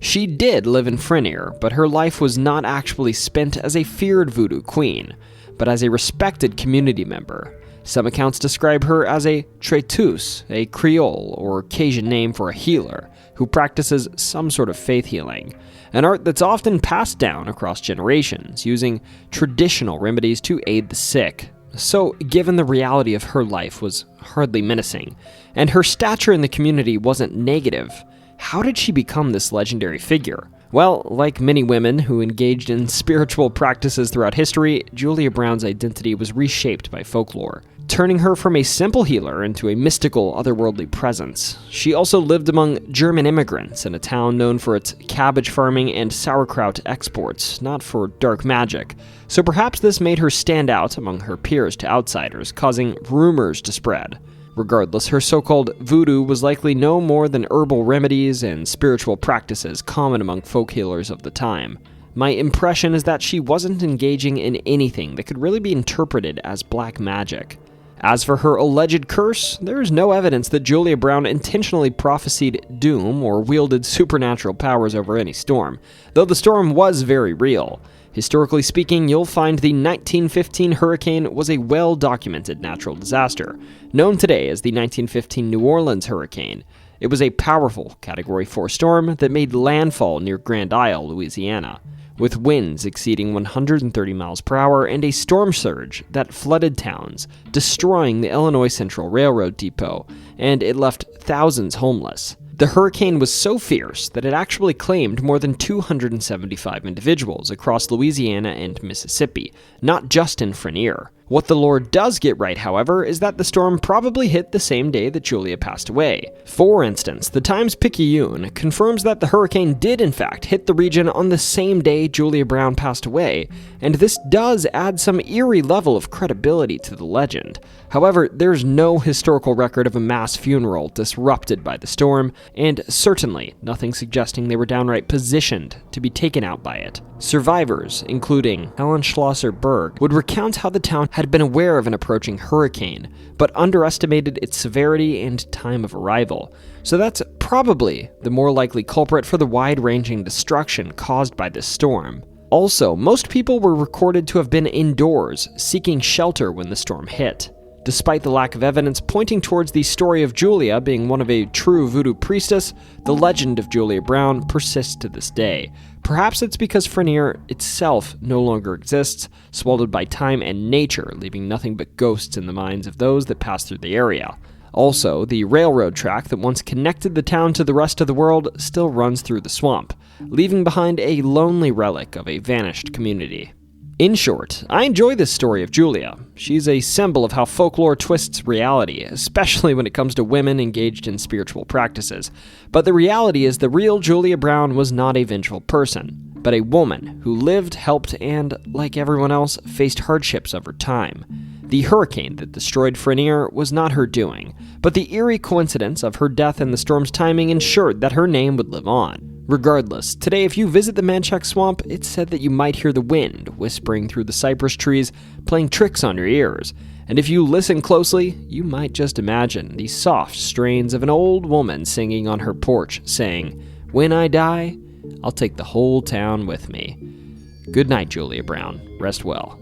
[SPEAKER 1] She did live in Peigneur, but her life was not actually spent as a feared voodoo queen, but as a respected community member. Some accounts describe her as a traiteuse, a Creole or Cajun name for a healer, who practices some sort of faith healing, an art that's often passed down across generations, using traditional remedies to aid the sick. So, given the reality of her life was hardly menacing, and her stature in the community wasn't negative, how did she become this legendary figure? Well, like many women who engaged in spiritual practices throughout history, Julia Brown's identity was reshaped by folklore, turning her from a simple healer into a mystical, otherworldly presence. She also lived among German immigrants in a town known for its cabbage farming and sauerkraut exports, not for dark magic. So perhaps this made her stand out among her peers to outsiders, causing rumors to spread. Regardless, her so-called voodoo was likely no more than herbal remedies and spiritual practices common among folk healers of the time. My impression is that she wasn't engaging in anything that could really be interpreted as black magic. As for her alleged curse, there is no evidence that Julia Brown intentionally prophesied doom or wielded supernatural powers over any storm, though the storm was very real. Historically speaking, you'll find the 1915 hurricane was a well-documented natural disaster, known today as the 1915 New Orleans hurricane. It was a powerful Category 4 storm that made landfall near Grand Isle, Louisiana, with winds exceeding 130 miles per hour and a storm surge that flooded towns, destroying the Illinois Central Railroad depot, and it left thousands homeless. The hurricane was so fierce that it actually claimed more than 275 individuals across Louisiana and Mississippi, not just in Peigneur. What the lore does get right, however, is that the storm probably hit the same day that Julia passed away. For instance, the Times-Picayune confirms that the hurricane did in fact hit the region on the same day Julia Brown passed away, and this does add some eerie level of credibility to the legend. However, there's no historical record of a mass funeral disrupted by the storm, and certainly nothing suggesting they were downright positioned to be taken out by it. Survivors, including Helen Schlosser-Berg, would recount how the town had been aware of an approaching hurricane, but underestimated its severity and time of arrival. So that's probably the more likely culprit for the wide-ranging destruction caused by this storm. Also, most people were recorded to have been indoors, seeking shelter when the storm hit. Despite the lack of evidence pointing towards the story of Julia being one of a true voodoo priestess, the legend of Julia Brown persists to this day. Perhaps it's because Peigneur itself no longer exists, swallowed by time and nature, leaving nothing but ghosts in the minds of those that pass through the area. Also, the railroad track that once connected the town to the rest of the world still runs through the swamp, leaving behind a lonely relic of a vanished community. In short, I enjoy this story of Julia. She's a symbol of how folklore twists reality, especially when it comes to women engaged in spiritual practices. But the reality is the real Julia Brown was not a vengeful person, but a woman who lived, helped, and, like everyone else, faced hardships over time. The hurricane that destroyed Peigneur was not her doing, but the eerie coincidence of her death and the storm's timing ensured that her name would live on. Regardless, today if you visit the Manchac Swamp, it's said that you might hear the wind whispering through the cypress trees, playing tricks on your ears. And if you listen closely, you might just imagine the soft strains of an old woman singing on her porch, saying, "When I die, I'll take the whole town with me." Good night, Julia Brown. Rest well.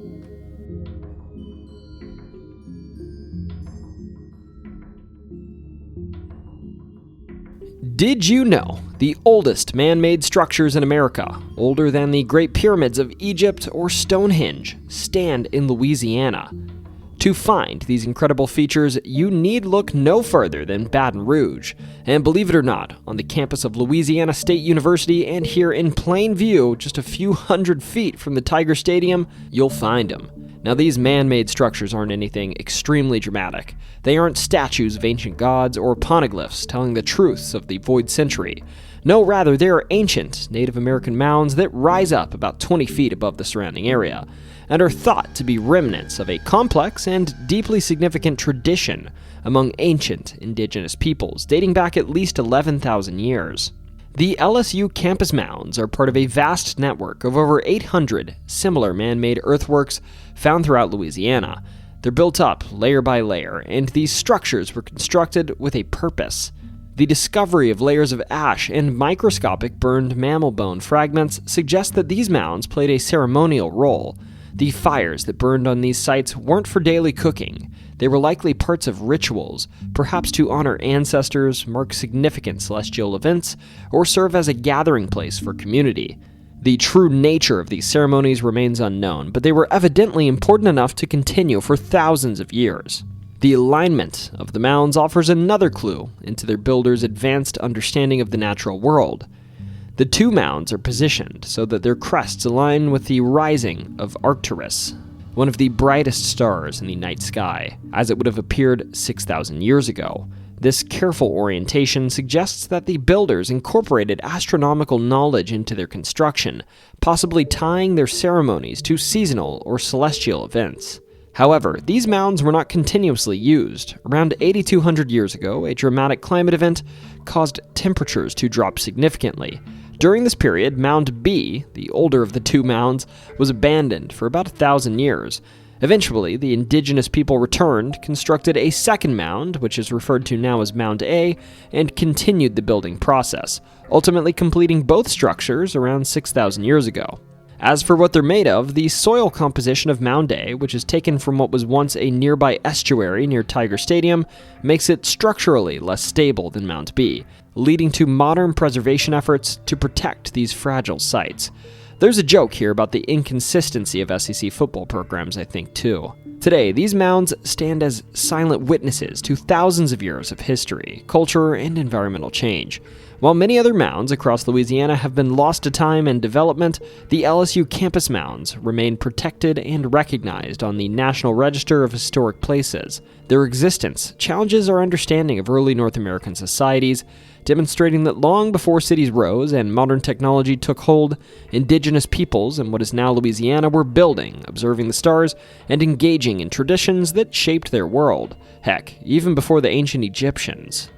[SPEAKER 1] Did you know the oldest man-made structures in America, older than the Great Pyramids of Egypt or Stonehenge, stand in Louisiana? To find these incredible features, you need look no further than Baton Rouge. And believe it or not, on the campus of Louisiana State University and here in plain view, just a few hundred feet from the Tiger Stadium, you'll find them. Now, these man-made structures aren't anything extremely dramatic. They aren't statues of ancient gods or poneglyphs telling the truths of the void century. No, rather, they are ancient Native American mounds that rise up about 20 feet above the surrounding area, and are thought to be remnants of a complex and deeply significant tradition among ancient indigenous peoples, dating back at least 11,000 years. The LSU campus mounds are part of a vast network of over 800 similar man-made earthworks found throughout Louisiana. They're built up layer by layer, and these structures were constructed with a purpose. The discovery of layers of ash and microscopic burned mammal bone fragments suggest that these mounds played a ceremonial role. The fires that burned on these sites weren't for daily cooking. They were likely parts of rituals, perhaps to honor ancestors, mark significant celestial events, or serve as a gathering place for community. The true nature of these ceremonies remains unknown, but they were evidently important enough to continue for thousands of years. The alignment of the mounds offers another clue into their builders' advanced understanding of the natural world. The two mounds are positioned so that their crests align with the rising of Arcturus, one of the brightest stars in the night sky, as it would have appeared 6,000 years ago. This careful orientation suggests that the builders incorporated astronomical knowledge into their construction, possibly tying their ceremonies to seasonal or celestial events. However, these mounds were not continuously used. Around 8,200 years ago, a dramatic climate event caused temperatures to drop significantly. During this period, Mound B, the older of the two mounds, was abandoned for about 1,000 years. Eventually, the indigenous people returned, constructed a second mound, which is referred to now as Mound A, and continued the building process, ultimately completing both structures around 6,000 years ago. As for what they're made of, the soil composition of Mound A, which is taken from what was once a nearby estuary near Tiger Stadium, makes it structurally less stable than Mound B, leading to modern preservation efforts to protect these fragile sites. There's a joke here about the inconsistency of SEC football programs, I think, too. Today, these mounds stand as silent witnesses to thousands of years of history, culture, and environmental change. While many other mounds across Louisiana have been lost to time and development, the LSU campus mounds remain protected and recognized on the National Register of Historic Places. Their existence challenges our understanding of early North American societies, demonstrating that long before cities rose and modern technology took hold, indigenous peoples in what is now Louisiana were building, observing the stars, and engaging in traditions that shaped their world. Heck, even before the ancient Egyptians.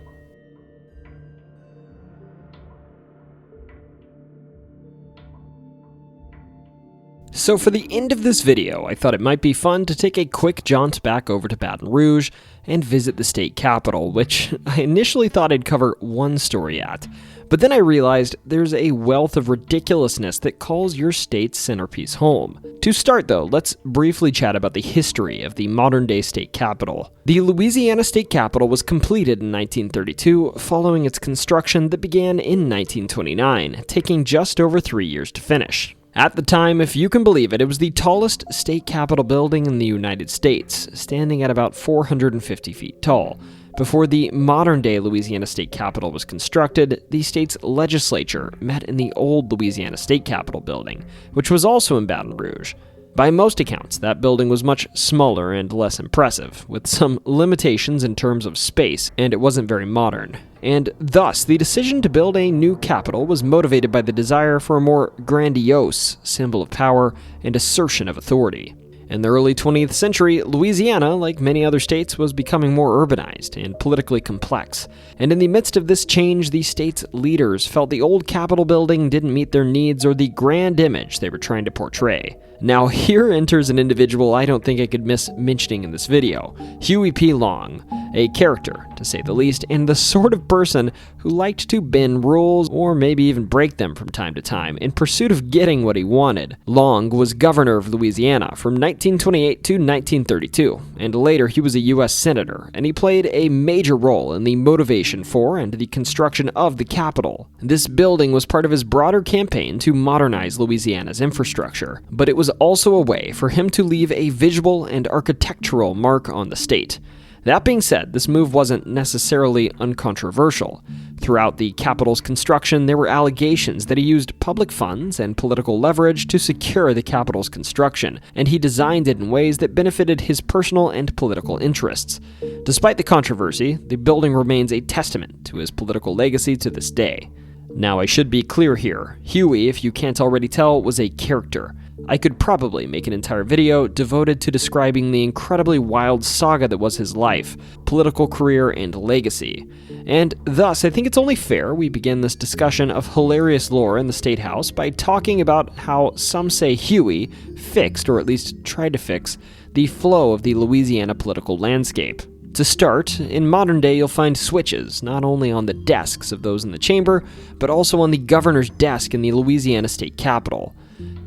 [SPEAKER 1] So for the end of this video, I thought it might be fun to take a quick jaunt back over to Baton Rouge and visit the state capitol, which I initially thought I'd cover one story at. But then I realized there's a wealth of ridiculousness that calls your state's centerpiece home. To start though, let's briefly chat about the history of the modern-day state capitol. The Louisiana State Capitol was completed in 1932, following its construction that began in 1929, taking just over 3 years to finish. At the time, if you can believe it, it was the tallest state capitol building in the United States, standing at about 450 feet tall. Before the modern-day Louisiana State Capitol was constructed, the state's legislature met in the old Louisiana State Capitol Building, which was also in Baton Rouge. By most accounts, that building was much smaller and less impressive, with some limitations in terms of space, and it wasn't very modern. And thus, the decision to build a new capitol was motivated by the desire for a more grandiose symbol of power and assertion of authority. In the early 20th century, Louisiana, like many other states, was becoming more urbanized and politically complex. And in the midst of this change, the state's leaders felt the old Capitol building didn't meet their needs or the grand image they were trying to portray. Now, here enters an individual I don't think I could miss mentioning in this video, Huey P. Long, a character, to say the least, and the sort of person who liked to bend rules or maybe even break them from time to time in pursuit of getting what he wanted. Long was governor of Louisiana from 1928 to 1932, and later he was a U.S. senator, and he played a major role in the motivation for and the construction of the Capitol. This building was part of his broader campaign to modernize Louisiana's infrastructure, but it was also a way for him to leave a visual and architectural mark on the state. That being said, this move wasn't necessarily uncontroversial. Throughout the Capitol's construction, there were allegations that he used public funds and political leverage to secure the Capitol's construction, and he designed it in ways that benefited his personal and political interests. Despite the controversy, the building remains a testament to his political legacy to this day. Now, I should be clear here. Huey, if you can't already tell, was a character. I could probably make an entire video devoted to describing the incredibly wild saga that was his life, political career, and legacy. And thus, I think it's only fair we begin this discussion of hilarious lore in the State House by talking about how some say Huey fixed, or at least tried to fix, the flow of the Louisiana political landscape. To start, in modern day you'll find switches, not only on the desks of those in the chamber, but also on the governor's desk in the Louisiana State Capitol.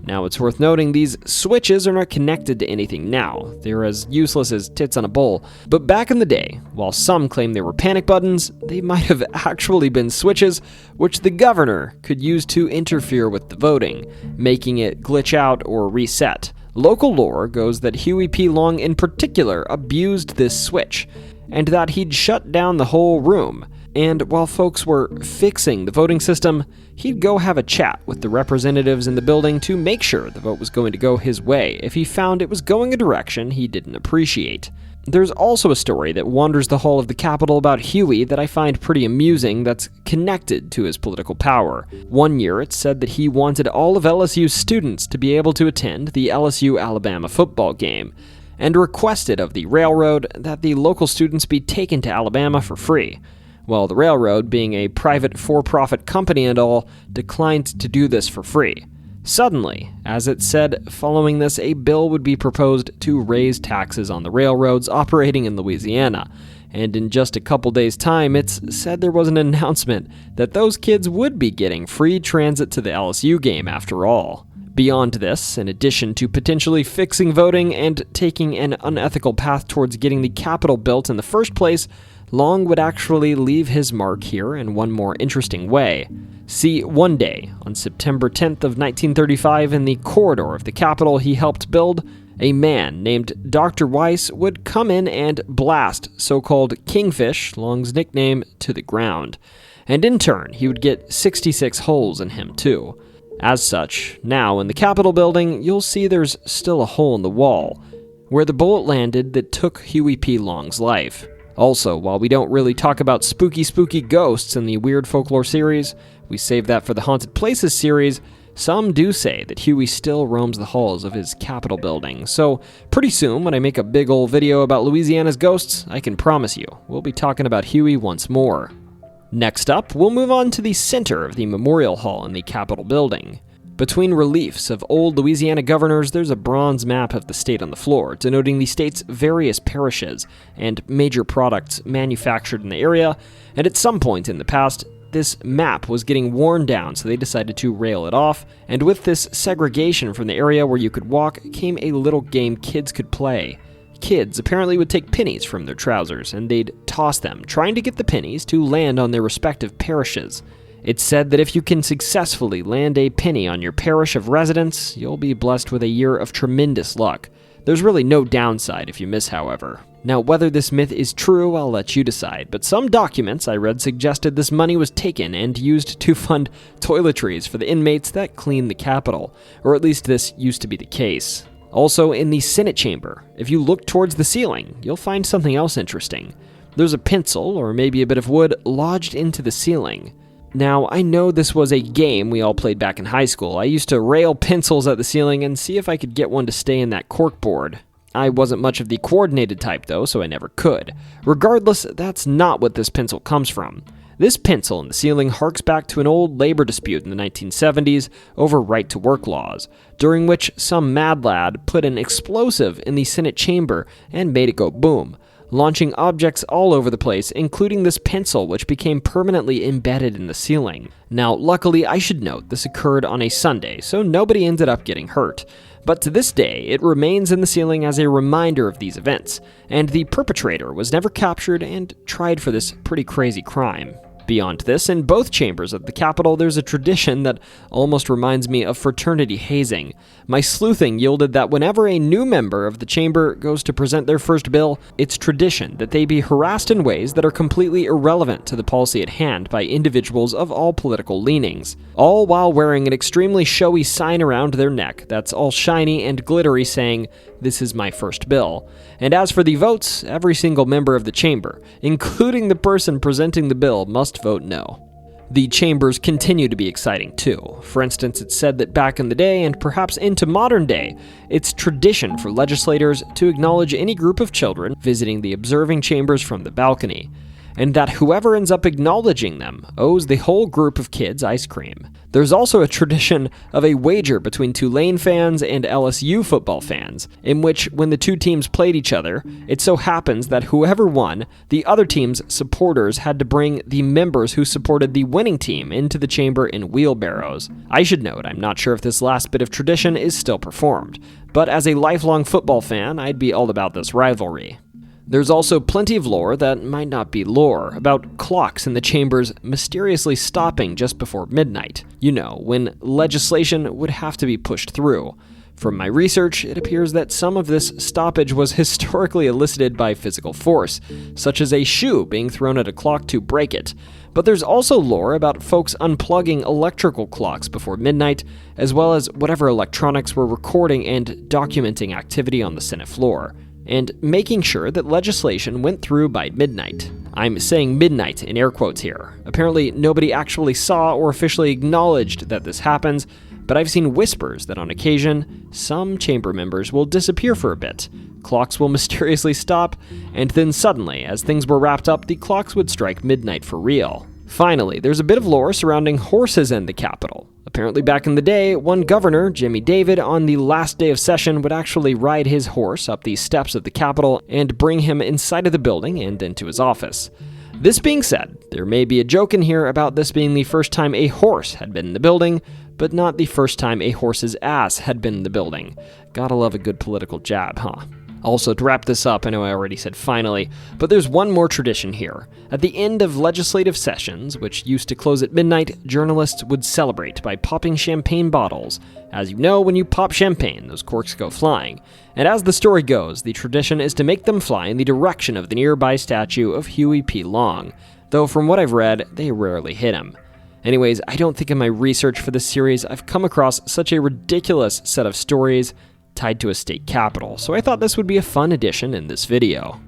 [SPEAKER 1] Now, it's worth noting these switches are not connected to anything now. They're as useless as tits on a bowl. But back in the day, while some claim they were panic buttons, they might have actually been switches which the governor could use to interfere with the voting, making it glitch out or reset. Local lore goes that Huey P. Long in particular abused this switch, and that he'd shut down the whole room. And while folks were fixing the voting system, he'd go have a chat with the representatives in the building to make sure the vote was going to go his way if he found it was going a direction he didn't appreciate. There's also a story that wanders the hall of the Capitol about Huey that I find pretty amusing that's connected to his political power. One year it's said that he wanted all of LSU's students to be able to attend the LSU-Alabama football game, and requested of the railroad that the local students be taken to Alabama for free. Well, the railroad, being a private for-profit company and all, declined to do this for free. Suddenly, as it said, following this, a bill would be proposed to raise taxes on the railroads operating in Louisiana. And in just a couple days' time, it's said there was an announcement that those kids would be getting free transit to the LSU game after all. Beyond this, in addition to potentially fixing voting and taking an unethical path towards getting the Capitol built in the first place, Long would actually leave his mark here in one more interesting way. See, one day, on September 10th of 1935, in the corridor of the Capitol he helped build, a man named Dr. Weiss would come in and blast so-called Kingfish, Long's nickname, to the ground. And in turn, he would get 66 holes in him too. As such, now in the Capitol building, you'll see there's still a hole in the wall, where the bullet landed that took Huey P. Long's life. Also, while we don't really talk about spooky ghosts in the Weird Folklore series, we save that for the Haunted Places series, some do say that Huey still roams the halls of his Capitol building. So, pretty soon, when I make a big ol' video about Louisiana's ghosts, I can promise you, we'll be talking about Huey once more. Next up, we'll move on to the center of the Memorial Hall in the Capitol building. Between reliefs of old Louisiana governors, there's a bronze map of the state on the floor, denoting the state's various parishes and major products manufactured in the area, and at some point in the past, this map was getting worn down, so they decided to rail it off, and with this segregation from the area where you could walk came a little game kids could play. Kids apparently would take pennies from their trousers, and they'd toss them, trying to get the pennies to land on their respective parishes. It's said that if you can successfully land a penny on your parish of residence, you'll be blessed with a year of tremendous luck. There's really no downside if you miss, however. Now, whether this myth is true, I'll let you decide, but some documents I read suggested this money was taken and used to fund toiletries for the inmates that clean the Capitol, or at least this used to be the case. Also, in the Senate chamber, if you look towards the ceiling, you'll find something else interesting. There's a pencil, or maybe a bit of wood, lodged into the ceiling. Now, I know this was a game we all played back in high school. I used to rail pencils at the ceiling and see if I could get one to stay in that corkboard. I wasn't much of the coordinated type though, so I never could. Regardless, that's not what this pencil comes from. This pencil in the ceiling harks back to an old labor dispute in the 1970s over right-to-work laws, during which some mad lad put an explosive in the Senate chamber and made it go boom, launching objects all over the place, including this pencil, which became permanently embedded in the ceiling. Now, luckily, I should note this occurred on a Sunday, so nobody ended up getting hurt. But to this day, it remains in the ceiling as a reminder of these events, and the perpetrator was never captured and tried for this pretty crazy crime. Beyond this, in both chambers of the Capitol, there's a tradition that almost reminds me of fraternity hazing. My sleuthing yielded that whenever a new member of the chamber goes to present their first bill, it's tradition that they be harassed in ways that are completely irrelevant to the policy at hand by individuals of all political leanings, all while wearing an extremely showy sign around their neck that's all shiny and glittery saying, "This is my first bill." And as for the votes, every single member of the chamber, including the person presenting the bill, must vote no. The chambers continue to be exciting too. For instance, it's said that back in the day, and perhaps into modern day, it's tradition for legislators to acknowledge any group of children visiting the observing chambers from the balcony, and that whoever ends up acknowledging them owes the whole group of kids ice cream. There's also a tradition of a wager between Tulane fans and LSU football fans, in which when the two teams played each other, it so happens that whoever won, the other team's supporters had to bring the members who supported the winning team into the chamber in wheelbarrows. I should note, I'm not sure if this last bit of tradition is still performed, but as a lifelong football fan, I'd be all about this rivalry. There's also plenty of lore that might not be lore, about clocks in the chambers mysteriously stopping just before midnight. You know, when legislation would have to be pushed through. From my research, it appears that some of this stoppage was historically elicited by physical force, such as a shoe being thrown at a clock to break it. But there's also lore about folks unplugging electrical clocks before midnight, as well as whatever electronics were recording and documenting activity on the Senate floor, and making sure that legislation went through by midnight. I'm saying midnight in air quotes here. Apparently, nobody actually saw or officially acknowledged that this happens, but I've seen whispers that on occasion, some chamber members will disappear for a bit. Clocks will mysteriously stop, and then suddenly, as things were wrapped up, the clocks would strike midnight for real. Finally, there's a bit of lore surrounding horses in the Capitol. Apparently back in the day, one governor, Jimmy David, on the last day of session would actually ride his horse up the steps of the Capitol and bring him inside of the building and into his office. This being said, there may be a joke in here about this being the first time a horse had been in the building, but not the first time a horse's ass had been in the building. Gotta love a good political jab, huh? Also, to wrap this up, I know I already said finally, but there's one more tradition here. At the end of legislative sessions, which used to close at midnight, journalists would celebrate by popping champagne bottles. As you know, when you pop champagne, those corks go flying. And as the story goes, the tradition is to make them fly in the direction of the nearby statue of Huey P. Long, though from what I've read, they rarely hit him. Anyways, I don't think in my research for this series I've come across such a ridiculous set of stories tied to a state capital, so I thought this would be a fun addition in this video.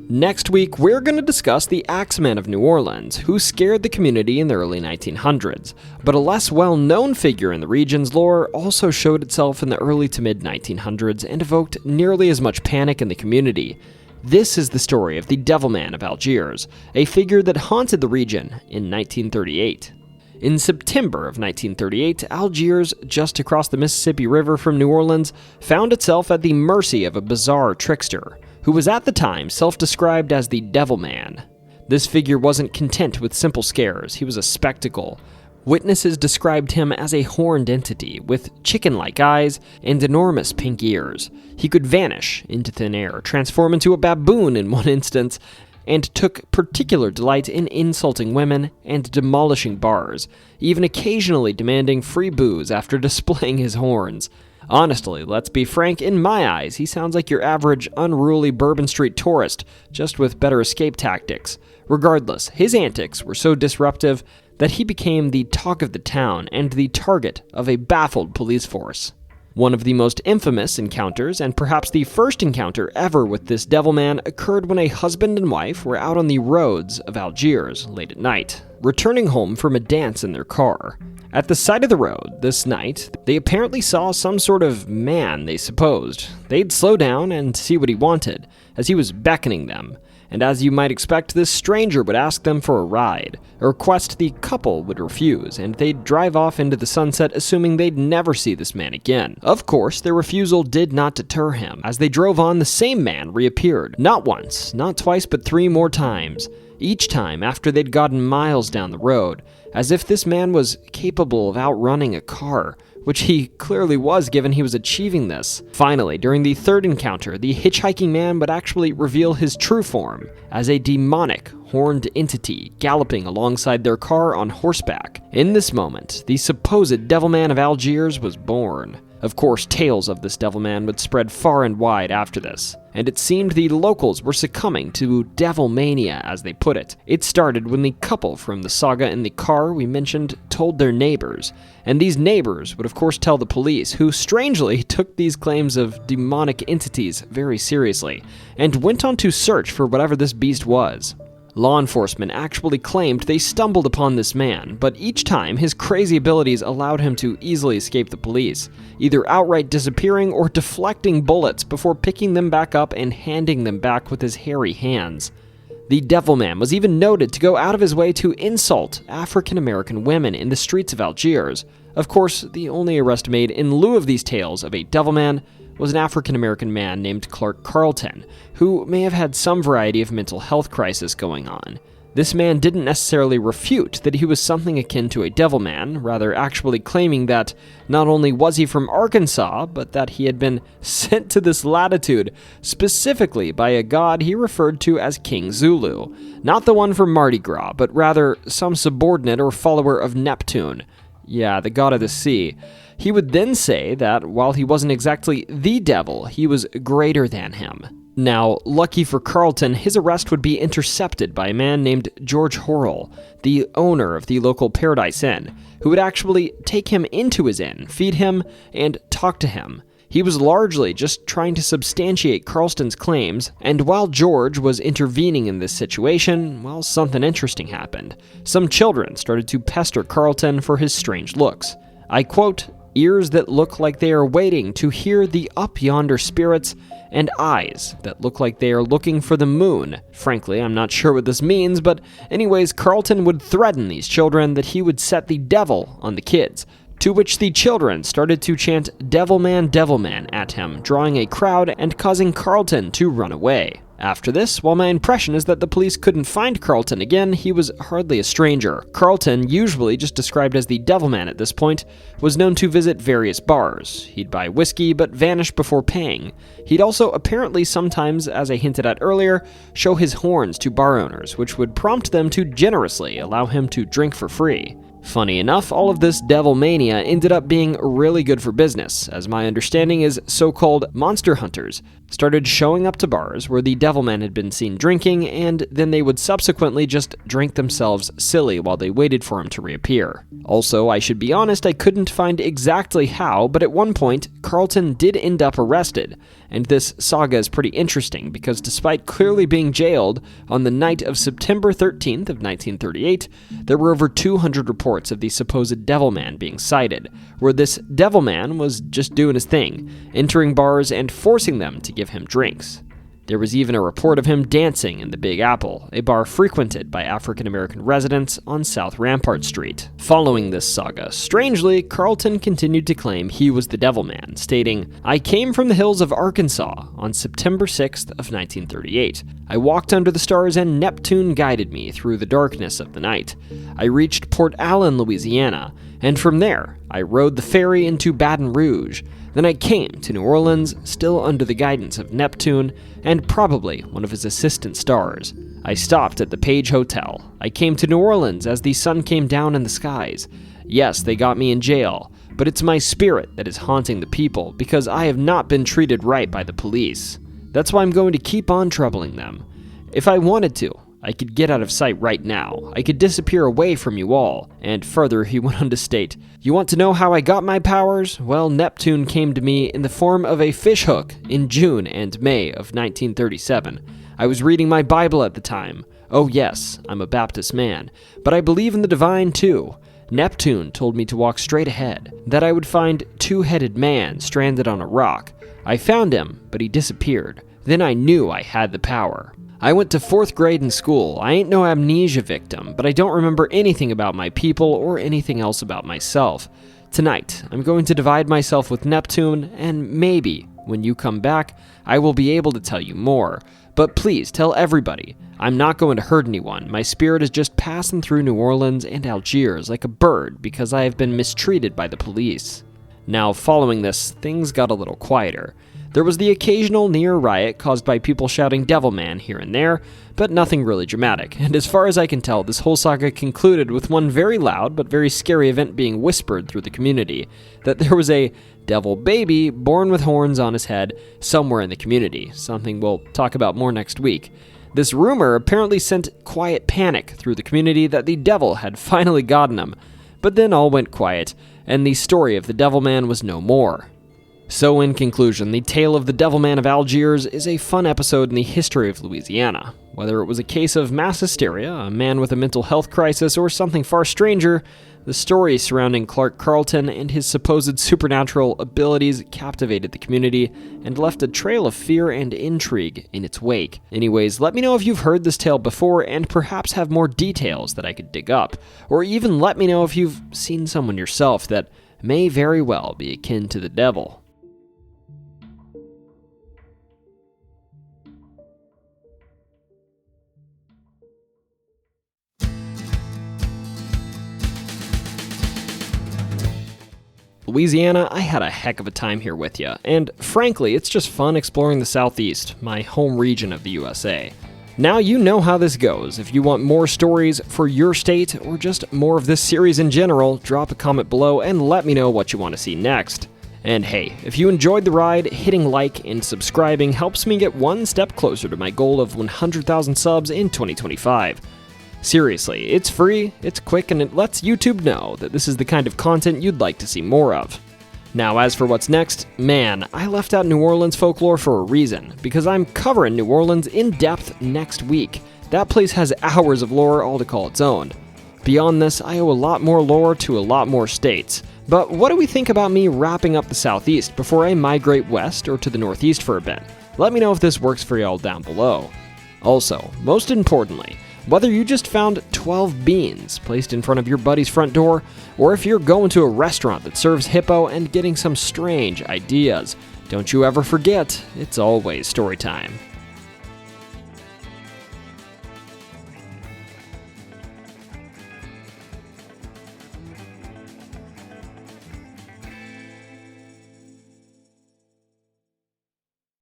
[SPEAKER 1] Next week, we're going to discuss the Axeman of New Orleans, who scared the community in the early 1900s, but a less well-known figure in the region's lore also showed itself in the early to mid-1900s and evoked nearly as much panic in the community. This is the story of the Devil Man of Algiers, a figure that haunted the region in 1938. In September of 1938, Algiers, just across the Mississippi River from New Orleans, found itself at the mercy of a bizarre trickster, who was at the time self-described as the Devil Man. This figure wasn't content with simple scares, he was a spectacle. Witnesses described him as a horned entity with chicken-like eyes and enormous pink ears. He could vanish into thin air, transform into a baboon in one instance, and took particular delight in insulting women and demolishing bars, even occasionally demanding free booze after displaying his horns. Honestly, let's be frank, in my eyes, he sounds like your average unruly Bourbon Street tourist, just with better escape tactics. Regardless, his antics were so disruptive that he became the talk of the town and the target of a baffled police force. One of the most infamous encounters, and perhaps the first encounter ever with this Devil Man, occurred when a husband and wife were out on the roads of Algiers late at night, returning home from a dance in their car. At the side of the road this night, they apparently saw some sort of man, they supposed. They'd slow down and see what he wanted, as he was beckoning them. And as you might expect, this stranger would ask them for a ride, a request the couple would refuse, and they'd drive off into the sunset assuming they'd never see this man again. Of course, their refusal did not deter him. As they drove on, the same man reappeared. Not once, not twice, but 3 more times. Each time after they'd gotten miles down the road, as if this man was capable of outrunning a car, which he clearly was given he was achieving this. Finally, during the third encounter, the hitchhiking man would actually reveal his true form as a demonic, horned entity galloping alongside their car on horseback. In this moment, the supposed Devil Man of Algiers was born. Of course, tales of this Devil Man would spread far and wide after this, and it seemed the locals were succumbing to devil mania, as they put it. It started when the couple from the saga in the car we mentioned told their neighbors, and these neighbors would of course tell the police, who strangely took these claims of demonic entities very seriously, and went on to search for whatever this beast was. Law enforcement actually claimed they stumbled upon this man, but each time his crazy abilities allowed him to easily escape the police, either outright disappearing or deflecting bullets before picking them back up and handing them back with his hairy hands. The Devil Man was even noted to go out of his way to insult African American women in the streets of Algiers. Of course, the only arrest made in lieu of these tales of a Devil Man was an African-American man named Clark Carlton, who may have had some variety of mental health crisis going on. This man didn't necessarily refute that he was something akin to a devil man, rather actually claiming that not only was he from Arkansas, but that he had been sent to this latitude specifically by a god he referred to as King Zulu, not the one from Mardi Gras, but rather some subordinate or follower of Neptune. Yeah, the god of the sea. He would then say that while he wasn't exactly the devil, he was greater than him. Now, lucky for Carlton, his arrest would be intercepted by a man named George Horrell, the owner of the local Paradise Inn, who would actually take him into his inn, feed him, and talk to him. He was largely just trying to substantiate Carlton's claims, and while George was intervening in this situation, well, something interesting happened. Some children started to pester Carlton for his strange looks. I quote, "Ears that look like they are waiting to hear the up yonder spirits, and eyes that look like they are looking for the moon." Frankly, I'm not sure what this means, but anyways, Carlton would threaten these children that he would set the devil on the kids, to which the children started to chant Devil Man, at him, drawing a crowd and causing Carlton to run away. After this, while my impression is that the police couldn't find Carlton again, he was hardly a stranger. Carlton, usually just described as the Devil Man at this point, was known to visit various bars. He'd buy whiskey, but vanish before paying. He'd also apparently sometimes, as I hinted at earlier, show his horns to bar owners, which would prompt them to generously allow him to drink for free. Funny enough, all of this devil mania ended up being really good for business, as my understanding is so-called monster hunters started showing up to bars where the Devil Man had been seen drinking, and then they would subsequently just drink themselves silly while they waited for him to reappear. Also, I should be honest, I couldn't find exactly how, but at one point, Carlton did end up arrested, and this saga is pretty interesting because despite clearly being jailed on the night of September 13th of 1938, there were over 200 reports of the supposed Devil Man being cited, where this Devil Man was just doing his thing, entering bars and forcing them to give him drinks. There was even a report of him dancing in the Big Apple, a bar frequented by African American residents on South Rampart Street. Following this saga, strangely, Carlton continued to claim he was the Devil Man, stating, "I came from the hills of Arkansas on September 6th of 1938. I walked under the stars and Neptune guided me through the darkness of the night. I reached Port Allen, Louisiana, and from there, I rode the ferry into Baton Rouge. Then I came to New Orleans, still under the guidance of Neptune, and probably one of his assistant stars. I stopped at the Page Hotel. I came to New Orleans as the sun came down in the skies. Yes, they got me in jail, but it's my spirit that is haunting the people because I have not been treated right by the police. That's why I'm going to keep on troubling them. If I wanted to, I could get out of sight right now. I could disappear away from you all." And further, he went on to state, "You want to know how I got my powers? Well, Neptune came to me in the form of a fishhook in June and May of 1937. I was reading my Bible at the time. Oh yes, I'm a Baptist man, but I believe in the divine too. Neptune told me to walk straight ahead, that I would find two-headed man stranded on a rock. I found him, but he disappeared. Then I knew I had the power. I went to 4th grade in school. I ain't no amnesia victim, but I don't remember anything about my people or anything else about myself. Tonight, I'm going to divide myself with Neptune, and maybe, when you come back, I will be able to tell you more. But please tell everybody, I'm not going to hurt anyone. My spirit is just passing through New Orleans and Algiers like a bird because I have been mistreated by the police." Now, following this, things got a little quieter. There was the occasional near riot caused by people shouting "Devil Man" here and there, but nothing really dramatic, and as far as I can tell, this whole saga concluded with one very loud but very scary event being whispered through the community, that there was a devil baby born with horns on his head somewhere in the community, something we'll talk about more next week. This rumor apparently sent quiet panic through the community that the devil had finally gotten him, but then all went quiet, and the story of the Devil Man was no more. So in conclusion, the tale of the Devil Man of Algiers is a fun episode in the history of Louisiana. Whether it was a case of mass hysteria, a man with a mental health crisis, or something far stranger, the story surrounding Clark Carlton and his supposed supernatural abilities captivated the community and left a trail of fear and intrigue in its wake. Anyways, let me know if you've heard this tale before and perhaps have more details that I could dig up, or even let me know if you've seen someone yourself that may very well be akin to the devil. Louisiana, I had a heck of a time here with you, and frankly, it's just fun exploring the Southeast, my home region of the USA. Now you know how this goes. If you want more stories for your state, or just more of this series in general, drop a comment below and let me know what you want to see next. And hey, if you enjoyed the ride, hitting like and subscribing helps me get one step closer to my goal of 100,000 subs in 2025. Seriously, it's free, it's quick, and it lets YouTube know that this is the kind of content you'd like to see more of. Now, as for what's next, man, I left out New Orleans folklore for a reason, because I'm covering New Orleans in depth next week. That place has hours of lore all to call its own. Beyond this, I owe a lot more lore to a lot more states. But what do we think about me wrapping up the Southeast before I migrate west or to the Northeast for a bit? Let me know if this works for y'all down below. Also, most importantly, whether you just found 12 beans placed in front of your buddy's front door, or if you're going to a restaurant that serves hippo and getting some strange ideas, don't you ever forget, it's always story time.